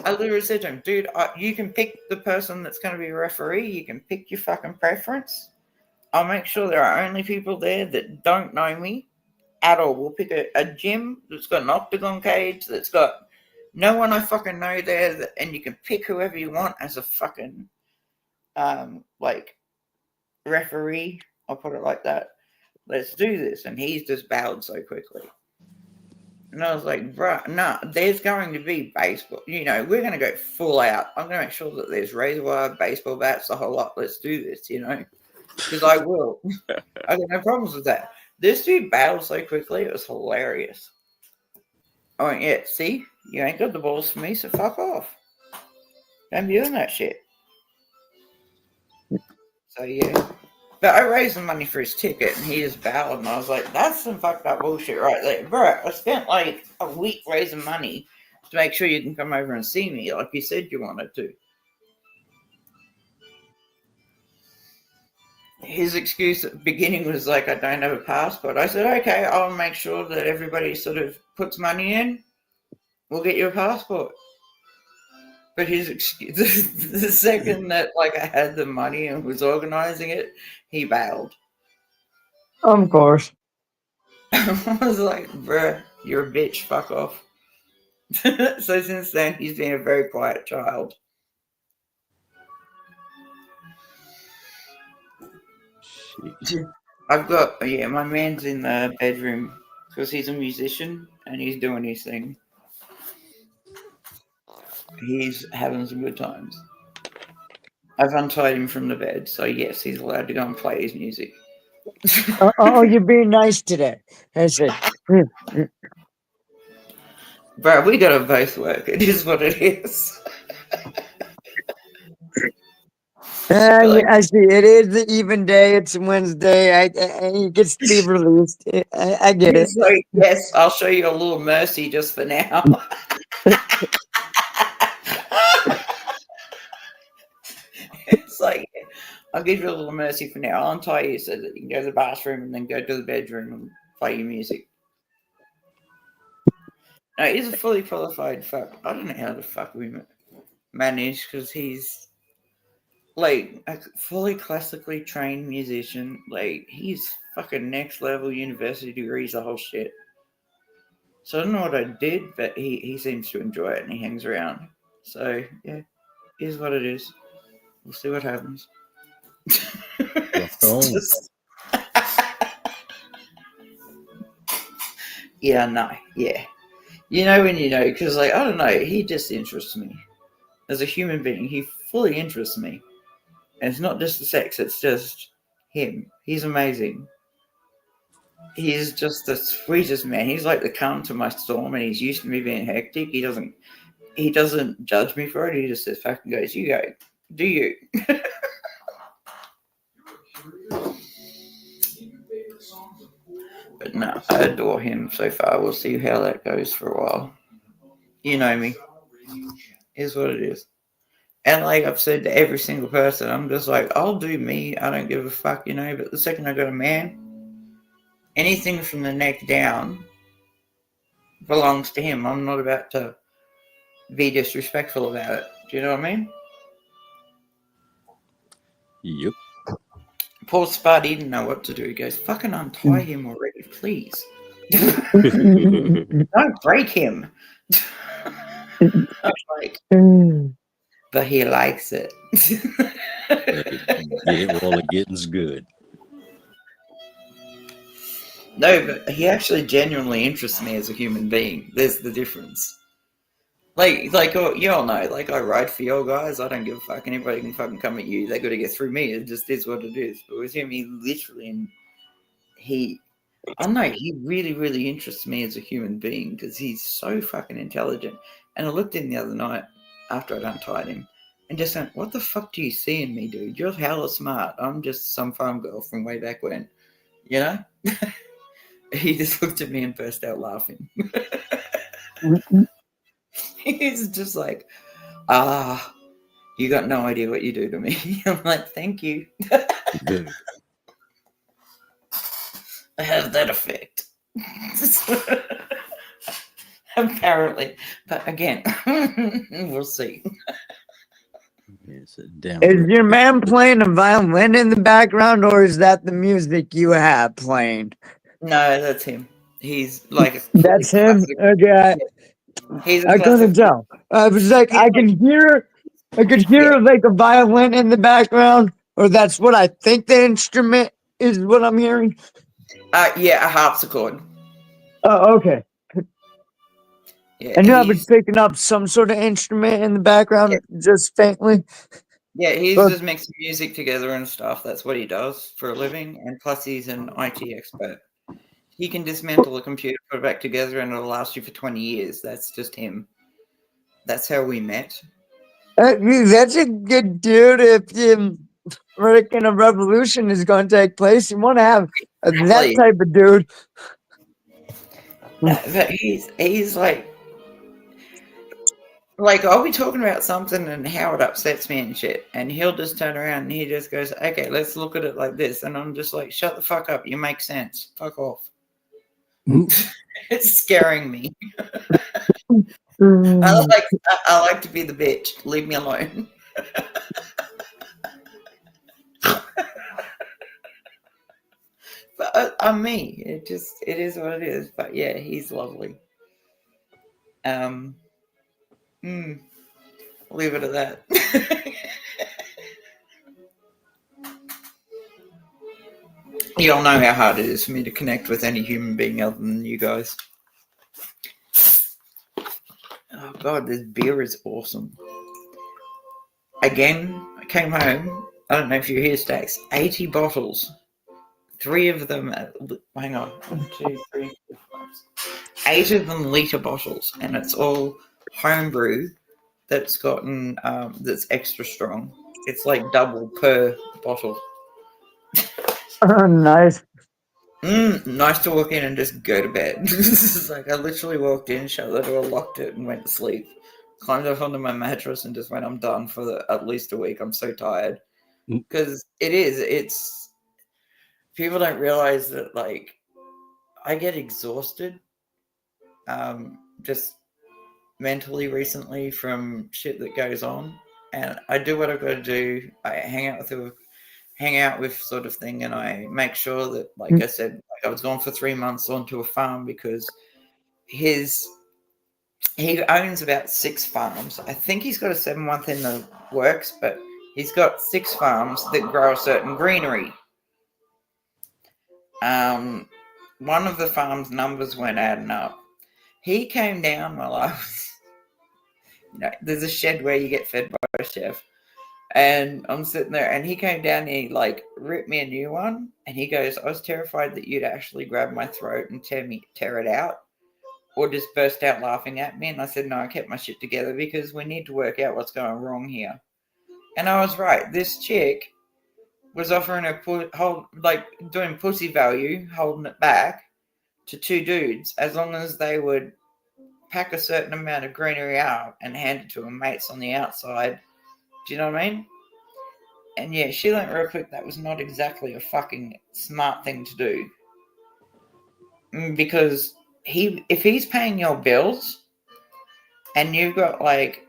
I literally said to him, dude, you can pick the person that's going to be a referee. You can pick your fucking preference. I'll make sure there are only people there that don't know me at all. We'll pick a gym that's got an octagon cage, that's got no one I fucking know there, and you can pick whoever you want as a fucking, like, referee. I'll put it like that. Let's do this. And he's just bowed so quickly. And I was like, bro, no, there's going to be baseball. You know, we're going to go full out. I'm going to make sure that there's razor wire, baseball bats, the whole lot. Let's do this, you know, because I will. I got no problems with that. This dude battled so quickly. It was hilarious. I went, yeah, see, you ain't got the balls for me, so fuck off. Don't be doing that shit. So, yeah. But I raised the money for his ticket, and he just bowed, and I was like, that's some fucked up bullshit right there. Bro, I spent like a week raising money to make sure you can come over and see me like you said you wanted to. His excuse at the beginning was like, I don't have a passport. I said, okay, I'll make sure that everybody sort of puts money in. We'll get you a passport. But his excuse, the second that like I had the money and was organizing it, he bailed. Of course. I was like, bruh, you're a bitch, fuck off. So since then, he's been a very quiet child. I've got, my man's in the bedroom because he's a musician and he's doing his thing. He's having some good times. I've untied him from the bed, so yes, he's allowed to go and play his music. Oh, you're being nice today. I said, bro, we gotta both work. It is what it is. I see. It is the even day. It's Wednesday. It gets to be released. I get it. So, yes, I'll show you a little mercy just for now. It's like, I'll give you a little mercy for now. I'll untie you so that you can go to the bathroom and then go to the bedroom and play your music. No, he's a fully qualified fuck. I don't know how the fuck we manage because he's like a fully classically trained musician. Like, he's fucking next level university degrees, the whole shit. So I don't know what I did, but he seems to enjoy it and he hangs around. So, yeah, here's what it is. We'll see what happens. Yeah, no, yeah. You know when you know, because, like, I don't know, he just interests me. As a human being, he fully interests me. And it's not just the sex, it's just him. He's amazing. He's just the sweetest man. He's like the calm to my storm, and he's used to me being hectic. He doesn't judge me for it. He just says, fucking goes, you go. Do you? But no, I adore him so far. We'll see how that goes for a while. You know me. Is what it is. And like I've said to every single person, I'm just like, I'll do me. I don't give a fuck, you know. But the second I got a man, anything from the neck down belongs to him. I'm not about to be disrespectful about it. Do you know what I mean? Yep. Poor Spud, he didn't know what to do. He goes, fucking untie him already, please. Don't break him. I'm like, Mm. but he likes it. Get it while the getting's good. No, but he actually genuinely interests me as a human being. There's the difference. Like you all know, like I ride for your guys. I don't give a fuck. Anybody can fucking come at you. They got to get through me. It just is what it is. But with him, he literally, I don't know, he really, really interests me as a human being because he's so fucking intelligent. And I looked in the other night after I'd untied him and just went, "What the fuck do you see in me, dude? You're hella smart. I'm just some farm girl from way back when, you know." He just looked at me and burst out laughing. He's just like, you got no idea what you do to me. I'm like, thank you. Good. I have that effect. Apparently. But again, we'll see. It's a damn Is good. your man playing a violin in the background, or is that the music you have playing? No, that's him. He's like a That's him. classic. Okay, He's a I couldn't classic. tell. I was like, I could hear like a violin in the background, or that's what I think the instrument is. What I'm hearing. Yeah, a harpsichord. Oh, okay. Yeah, I knew I was picking up some sort of instrument in the background, just faintly. he's But- just mixing music together and stuff. That's what he does for a living. And plus, he's an IT expert. He can dismantle a computer, put it back together, and it'll last you for 20 years. That's just him. That's how we met. That's a good dude. If freaking a revolution is going to take place, you want to have that Exactly. type of dude. But he's like I'll be talking about something and how it upsets me and shit, and he'll just turn around and he just goes, "Okay, let's look at it like this," and I'm just like, "Shut the fuck up! You make sense. Fuck off." It's scaring me. I like to be the bitch. Leave me alone. But I'm me. It is what it is. But yeah, he's lovely. Leave it at that. You all know how hard it is for me to connect with any human being other than you guys. Oh god, this beer is awesome. Again, I came home. I don't know if you're here, Stacks. 80 bottles. 3 of them. Hang on. 1, 2, 3, 4, 5. 8 of them liter bottles, and it's all homebrew. That's gotten that's extra strong. It's like double per bottle. Nice. Nice to walk in and just go to bed. It's like I literally walked in, shut the door, locked it, and went to sleep. Climbed up onto my mattress and just went, I'm done for at least a week. I'm so tired. Because it's people don't realize that, like, I get exhausted just mentally recently from shit that goes on. And I do what I've got to do. I hang out with sort of thing, and I make sure that, like I said, like I was gone for 3 months onto a farm because he owns about 6 farms. I think he's got a 7th in the works, but he's got 6 farms that grow a certain greenery. One of the farm's numbers weren't adding up. He came down while I was, there's a shed where you get fed by a chef. And I'm sitting there, and he came down and he, like, ripped me a new one. And he goes, I was terrified that you'd actually grab my throat and tear it out or just burst out laughing at me. And I said, no, I kept my shit together because we need to work out what's going wrong here. And I was right. This chick was offering doing pussy value, holding it back to 2 dudes as long as they would pack a certain amount of greenery out and hand it to her mates on the outside. Do you know what I mean? And yeah, she learned real quick that was not exactly a fucking smart thing to do. Because if he's paying your bills and you've got like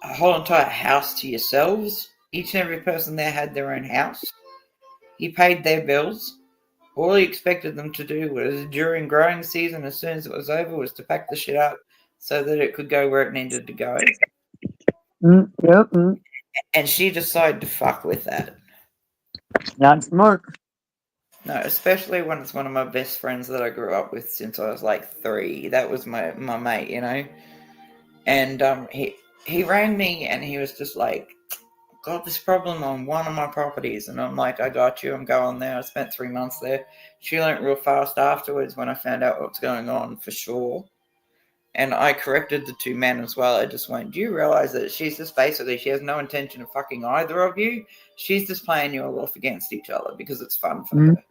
a whole entire house to yourselves, each and every person there had their own house, he paid their bills. All he expected them to do was during growing season, as soon as it was over, was to pack the shit up, so that it could go where it needed to go. Yep. And she decided to fuck with that. Not smart. No, especially when it's one of my best friends that I grew up with since I was like 3. That was my mate, you know. And he rang me and he was just like, got this problem on one of my properties. And I'm like, I got you. I'm going there. I spent 3 months there. She learnt real fast afterwards when I found out what's going on for sure. And I corrected the 2 men as well. I just went, do you realize that she's just basically, she has no intention of fucking either of you. She's just playing you all off against each other because it's fun for her.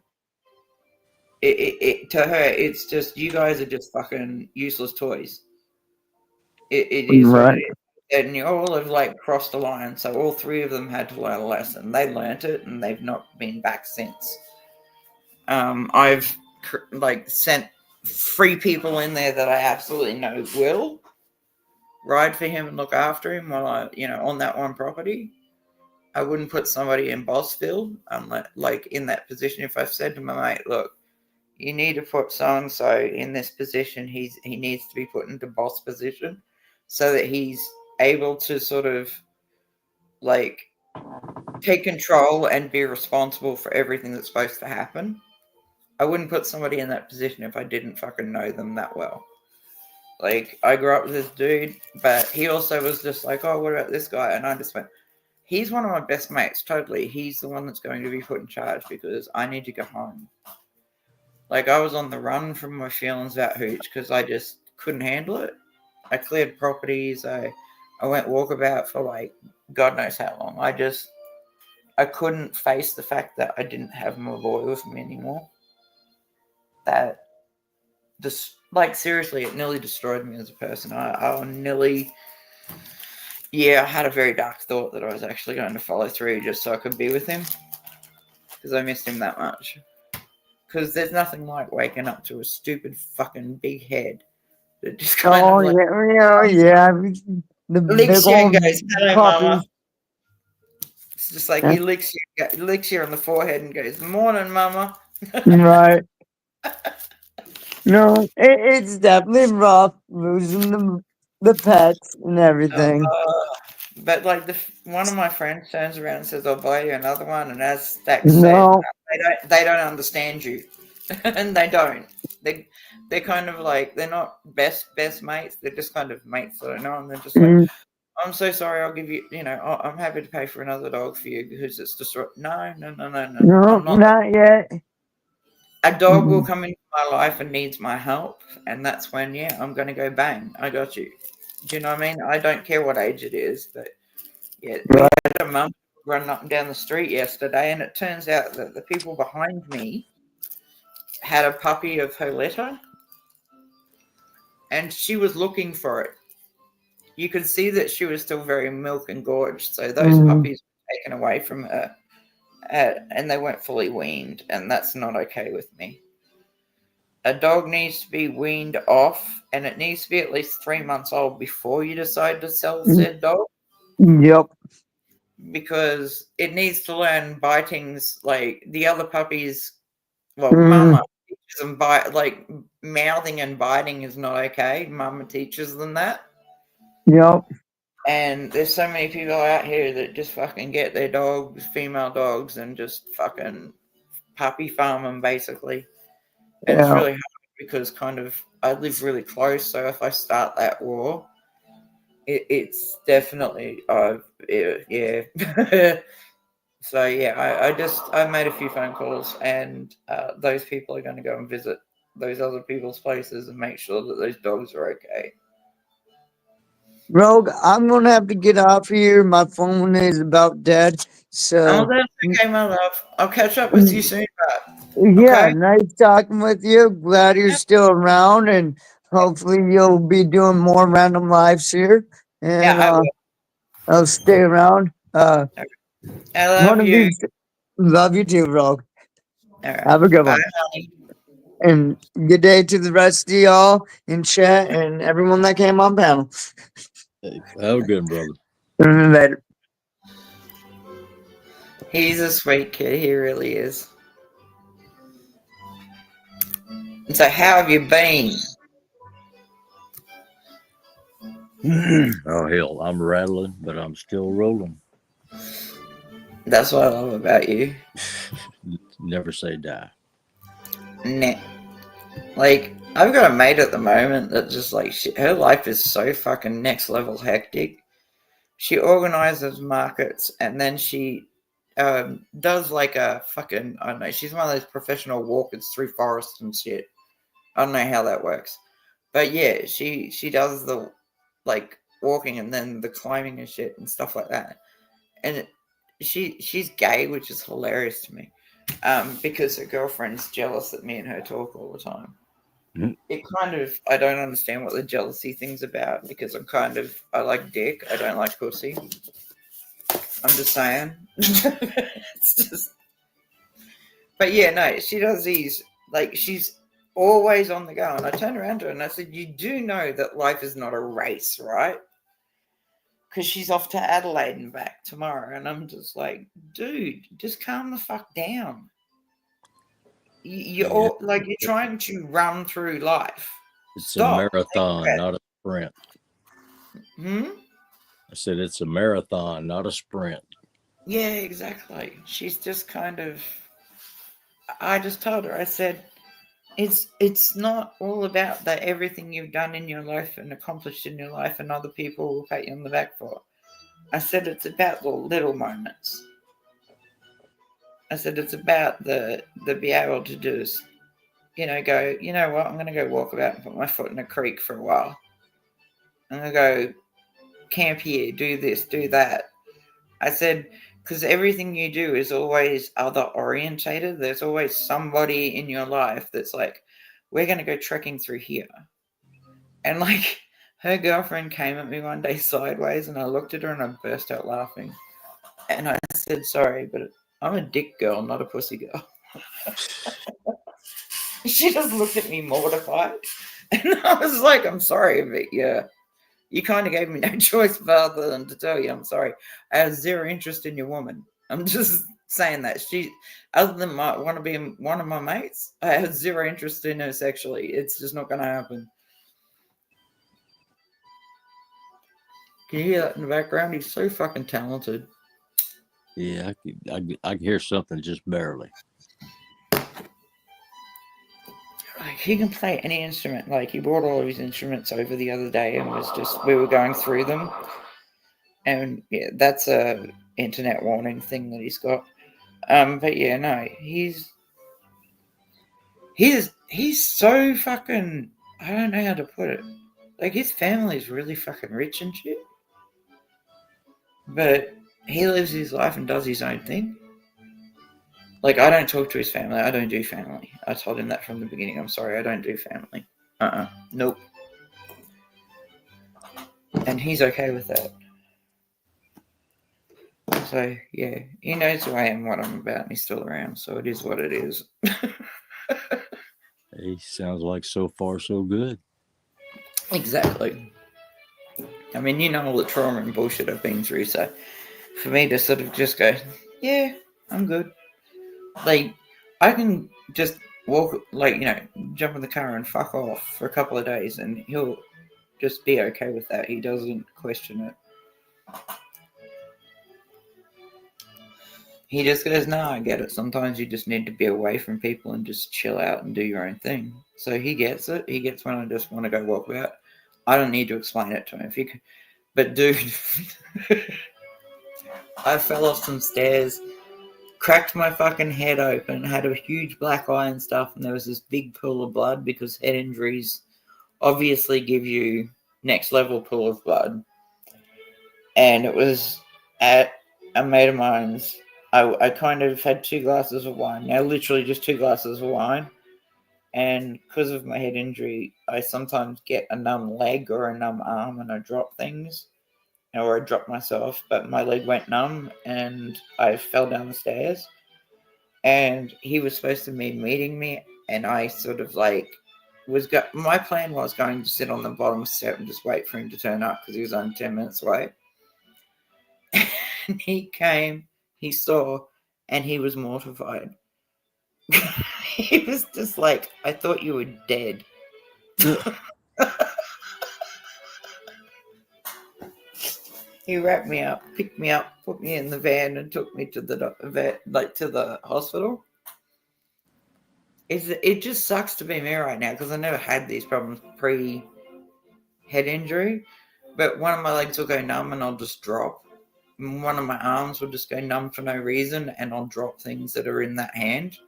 To her, it's just, you guys are just fucking useless toys. It is Right. what it is. And you all have like crossed the line. So all 3 of them had to learn a lesson. They learnt it and they've not been back since. I've like sent 3 people in there that I absolutely know will ride for him and look after him while I, you know, on that one property. I wouldn't put somebody in Bossville unless, like, in that position. If I've said to my mate, look, you need to put so-and-so in this position, he needs to be put into boss position so that he's able to sort of, like, take control and be responsible for everything that's supposed to happen. I wouldn't put somebody in that position if I didn't fucking know them that well. Like, I grew up with this dude, but he also was just like, oh, what about this guy? And I just went, he's one of my best mates, totally. He's the one that's going to be put in charge because I need to go home. Like, I was on the run from my feelings about Hooch because I just couldn't handle it. I cleared properties. I went walkabout for, like, God knows how long. I couldn't face the fact that I didn't have my boy with me anymore. That just, like, seriously, it nearly destroyed me as a person. I nearly, I had a very dark thought that I was actually going to follow through just so I could be with him because I missed him that much. Because there's nothing like waking up to a stupid fucking big head that just kind of like yeah. The licks big you and old goes, hello, puppy. mama. It's just like he licks you on the forehead and goes, morning, mama. Right. No, it's definitely rough losing the pets and everything. But like one of my friends turns around and says, "I'll buy you another one," and as Stack said, No. they don't understand you, and they don't. They're kind of like, they're not best mates. They're just kind of mates that I know, and they're just like, I'm so sorry. I'll give you. I'm happy to pay for another dog for you because it's destroyed. No. I'm not yet. A dog will come into my life and needs my help, and that's when I'm going to go bang. I got you. Do you know what I mean? I don't care what age it is, but we had a mum running up and down the street yesterday, and it turns out that the people behind me had a puppy of her litter, and she was looking for it. You could see that she was still very milk and gorged, so those puppies were taken away from her, and they weren't fully weaned, and that's not okay with me. A dog needs to be weaned off, and it needs to be at least 3 months old before you decide to sell said dog. Yep. Because it needs to learn bitings, like the other puppies. Well, mama teaches them like mouthing and biting is not okay. Mama teaches them that. Yep. And there's so many people out here that just fucking get their dogs, female dogs, and just fucking puppy farm them, basically. And it's really hard because kind of I live really close, so if I start that war, it's definitely So I made a few phone calls, and those people are going to go and visit those other people's places and make sure that those dogs are okay. Rogue, I'm gonna have to get off here. My phone is about dead. So that's okay, my love. I'll catch up with you soon. Yeah, nice talking with you. Glad you're still around, and hopefully you'll be doing more random lives here. And I'll stay around. I love you. Love you too, Rogue. Right. Have a good one. Honey. And good day to the rest of y'all in chat and everyone that came on panel. Hey, have a good one, brother. Later. He's a sweet kid. He really is. So how have you been? Oh hell, I'm rattling, but I'm still rolling. That's what I love about you. Never say die. Nah. Like, I've got a mate at the moment that just like her life is so fucking next level hectic. She organizes markets and then she does like a fucking, I don't know, she's one of those professional walkers through forests and shit. I don't know how that works. But yeah, she does the like walking and then the climbing and shit and stuff like that. And she's gay, which is hilarious to me. Because her girlfriend's jealous that me and her talk all the time. Mhm. It kind of, I don't understand what the jealousy thing's about because I like dick. I don't like pussy. I'm just saying. It's just, but yeah, no, she does these, like, she's always on the go. And I turned around to her and I said, you do know that life is not a race, right? Because she's off to Adelaide and back tomorrow. And I'm just like, dude, just calm the fuck down. You're Yeah. all, like, you're trying to run through life. It's Stop. a marathon, not a sprint. Hmm? I said it's a marathon, not a sprint. Yeah, exactly. She's just kind of, I just told her, I said, it's not all about that everything you've done in your life and accomplished in your life and other people will pat you on the back for. I said it's about the little moments. I said it's about the be able to just, go, you know what, I'm gonna go walk about and put my foot in a creek for a while. I'm gonna go camp here, do this, do that. I said, because everything you do is always other orientated. There's always somebody in your life that's like, we're going to go trekking through here. And like, her girlfriend came at me one day sideways and I looked at her and I burst out laughing. And I said, sorry, but I'm a dick girl, not a pussy girl. She just looked at me mortified. And I was like, I'm sorry, but yeah. You kind of gave me no choice other than to tell you I'm sorry. I have zero interest in your woman. I'm just saying that. She, other than want to be one of my mates, I have zero interest in her sexually. It's just not going to happen. Can you hear that in the background? He's so fucking talented. Yeah, I can hear something just barely. Like, he can play any instrument. Like, he brought all of his instruments over the other day and we were going through them. And yeah, that's a internet warning thing that he's got. But yeah, no, he's so fucking, I don't know how to put it. Like, his family's really fucking rich and shit. But he lives his life and does his own thing. Like, I don't talk to his family. I don't do family. I told him that from the beginning. I'm sorry, I don't do family. Nope. And he's okay with that. So, yeah, he knows who I am, what I'm about, and he's still around. So it is what it is. He sounds like so far so good. Exactly. I mean, you know all the trauma and bullshit I've been through. So for me to sort of just go, yeah, I'm good. Like, I can just walk, like, jump in the car and fuck off for a couple of days and he'll just be okay with that. He doesn't question it. He just goes, no, I get it. Sometimes you just need to be away from people and just chill out and do your own thing. So he gets it. He gets when I just want to go walk about. I don't need to explain it to him. If he could, but dude, I fell off some stairs, cracked my fucking head open, had a huge black eye and stuff, and there was this big pool of blood because head injuries obviously give you next level pool of blood. And it was at a mate of mine's. I kind of had 2 glasses of wine. Now, literally just 2 glasses of wine. And because of my head injury, I sometimes get a numb leg or a numb arm and I drop things. Or I drop myself, but my leg went numb and I fell down the stairs. And he was supposed to be meeting me. And I sort of like my plan was going to sit on the bottom step and just wait for him to turn up because he was only 10 minutes away. And he came, he saw, and he was mortified. He was just like, I thought you were dead. He wrapped me up, picked me up, put me in the van, and took me to the vet, like to the hospital. It just sucks to be me right now because I never had these problems pre head injury, but one of my legs will go numb and I'll just drop. And one of my arms will just go numb for no reason, and I'll drop things that are in that hand.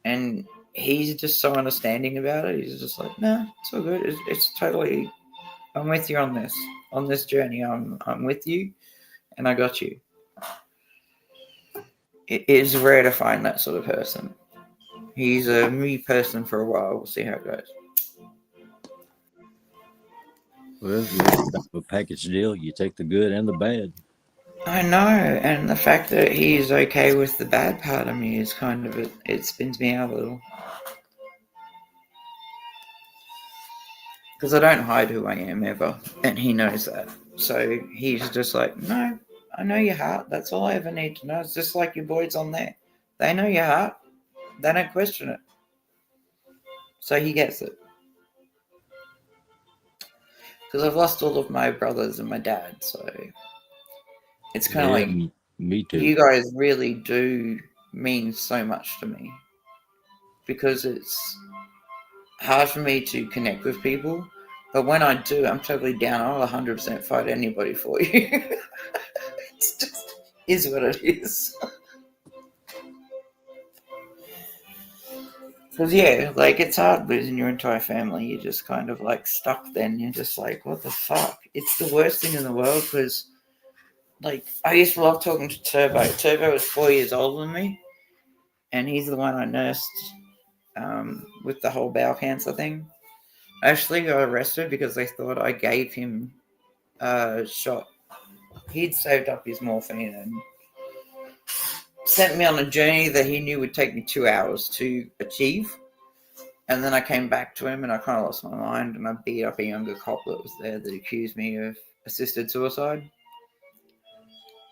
And he's just so understanding about it. He's just like, no, it's all good. It's totally. I'm with you on this journey. I'm with you, and I got you. It is rare to find that sort of person. He's a me person for a while. We'll see how it goes. Well, it's a package deal. You take the good and the bad. I know, and the fact that he's okay with the bad part of me is kind of it spins me out a little. Because I don't hide who I am ever, and he knows that. So he's just like, no, I know your heart. That's all I ever need to know. It's just like your boys on there. They know your heart. They don't question it. So he gets it. Because I've lost all of my brothers and my dad, so it's kind of like, me too. you guys really do mean so much to me. Because it's hard for me to connect with people, but when I do, I'm totally down. I'll 100% fight anybody for you. It's just is what it is. Because yeah, like it's hard losing your entire family. You're just kind of like stuck. Then you're just like, what the fuck? It's the worst thing in the world. Because like I used to love talking to Turbo. Turbo was 4 years older than me, and he's the one I nursed with the whole bowel cancer thing. I actually got arrested because they thought I gave him a shot. He'd saved up his morphine and sent me on a journey that he knew would take me 2 hours to achieve. And then I came back to him and I kind of lost my mind and I beat up a younger cop that was there that accused me of assisted suicide.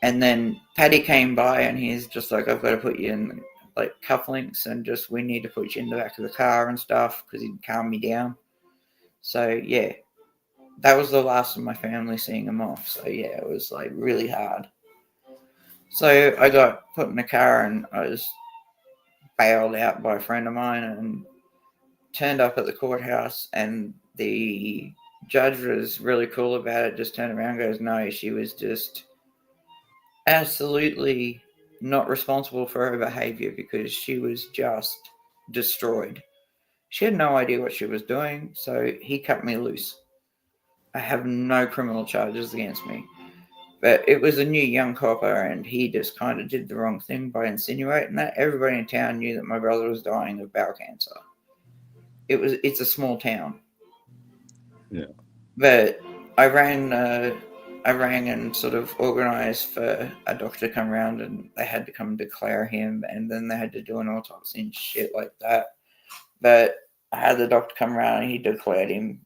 And then Paddy came by and he's just like, I've got to put you in like cufflinks and just we need to put you in the back of the car and stuff because he'd calm me down. So yeah, that was the last of my family seeing him off. So yeah, it was like really hard. So I got put in the car and I was bailed out by a friend of mine and turned up at the courthouse, and the judge was really cool about it. Just turned around and goes, no, she was just absolutely not responsible for her behavior because she was just destroyed. She had no idea what she was doing, so he cut me loose. I have no criminal charges against me. But it was a new young copper, and he just kind of did the wrong thing by insinuating that. Everybody in town knew that my brother was dying of bowel cancer. It's a small town. Yeah. But I rang and sort of organised for a doctor to come around, and they had to come declare him, and then they had to do an autopsy and shit like that. But I had the doctor come around, and he declared him,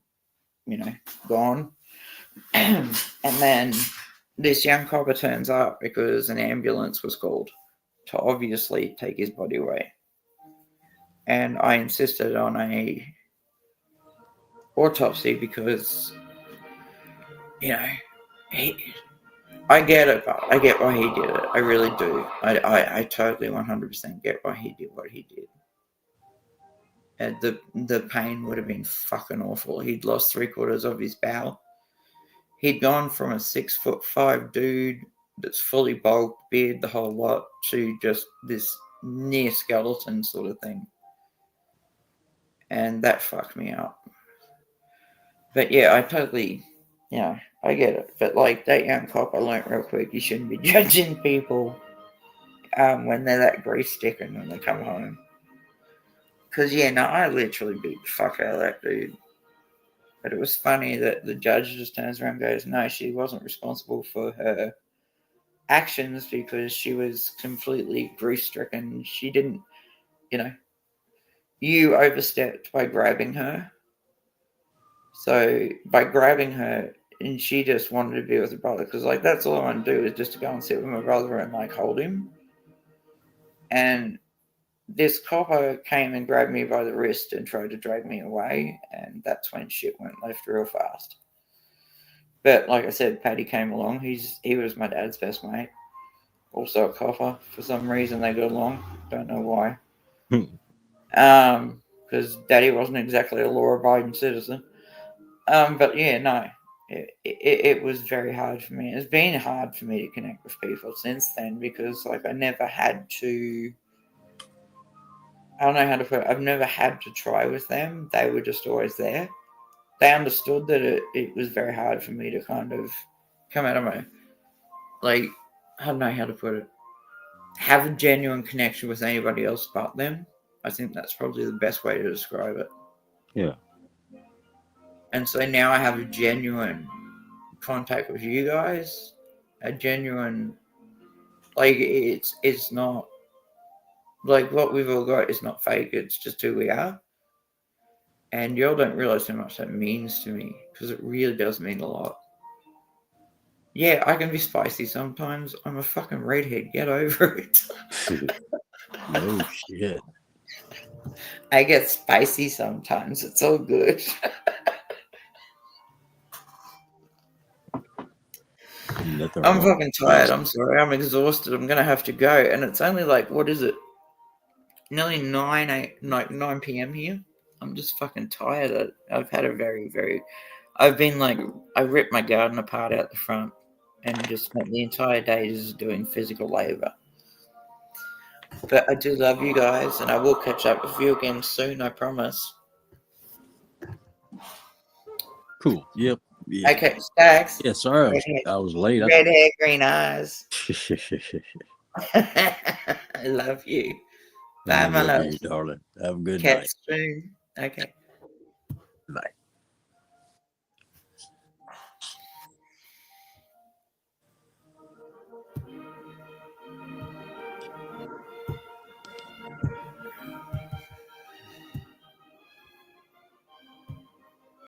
gone. And then this young copper turns up because an ambulance was called to obviously take his body away. And I insisted on a autopsy because, I get it, but I get why he did it. I really do. I totally 100% get why he did what he did. And the pain would have been fucking awful. He'd lost 3/4 of his bowel. He'd gone from a 6'5" dude that's fully bulked, beard, the whole lot, to just this near skeleton sort of thing. And that fucked me up. But yeah, I totally, I get it. But like that young cop, I learned real quick, you shouldn't be judging people when they're that grief-stricken when they come home. Because, I literally beat the fuck out of that dude. But it was funny that the judge just turns around and goes, no, she wasn't responsible for her actions because she was completely grief-stricken. She didn't, you overstepped by grabbing her. So by grabbing her, and she just wanted to be with her brother because, like, that's all I want to do is just to go and sit with my brother and, like, hold him. And this copper came and grabbed me by the wrist and tried to drag me away, and that's when shit went left real fast. But like I said, Paddy came along. He was my dad's best mate. Also a copper. For some reason they got along. Don't know why. Because Daddy wasn't exactly a law-abiding citizen. But yeah, no. It was very hard for me. It's been hard for me to connect with people since then because like I never had to. I don't know how to put it. I've never had to try with them. They were just always there. They understood that it was very hard for me to kind of come out of my, like, I don't know how to put it, have a genuine connection with anybody else but them. I think that's probably the best way to describe it. Yeah. And so now I have a genuine contact with you guys, a genuine, like, it's not, like, what we've all got is not fake, it's just who we are. And y'all don't realize how much that means to me, because it really does mean a lot. Yeah, I can be spicy sometimes. I'm a fucking redhead. Get over it. No shit. I get spicy sometimes. It's all good. Nothing I'm wrong. fucking tired. I'm sorry. I'm exhausted. I'm gonna have to go. And it's only like, what is it? Nearly 9 p.m. here. I'm just fucking tired. I've had a I've been like, I ripped my garden apart out the front and just spent the entire day just doing physical labor. But I do love you guys, and I will catch up with you again soon, I promise. Cool. Yep. Yeah. Okay, Stacks. Yeah, sorry Redhead. I was late. Red hair, green eyes. I I love you. Bye, my love love. you, darling. Have a good Catch night. soon. Okay. Bye.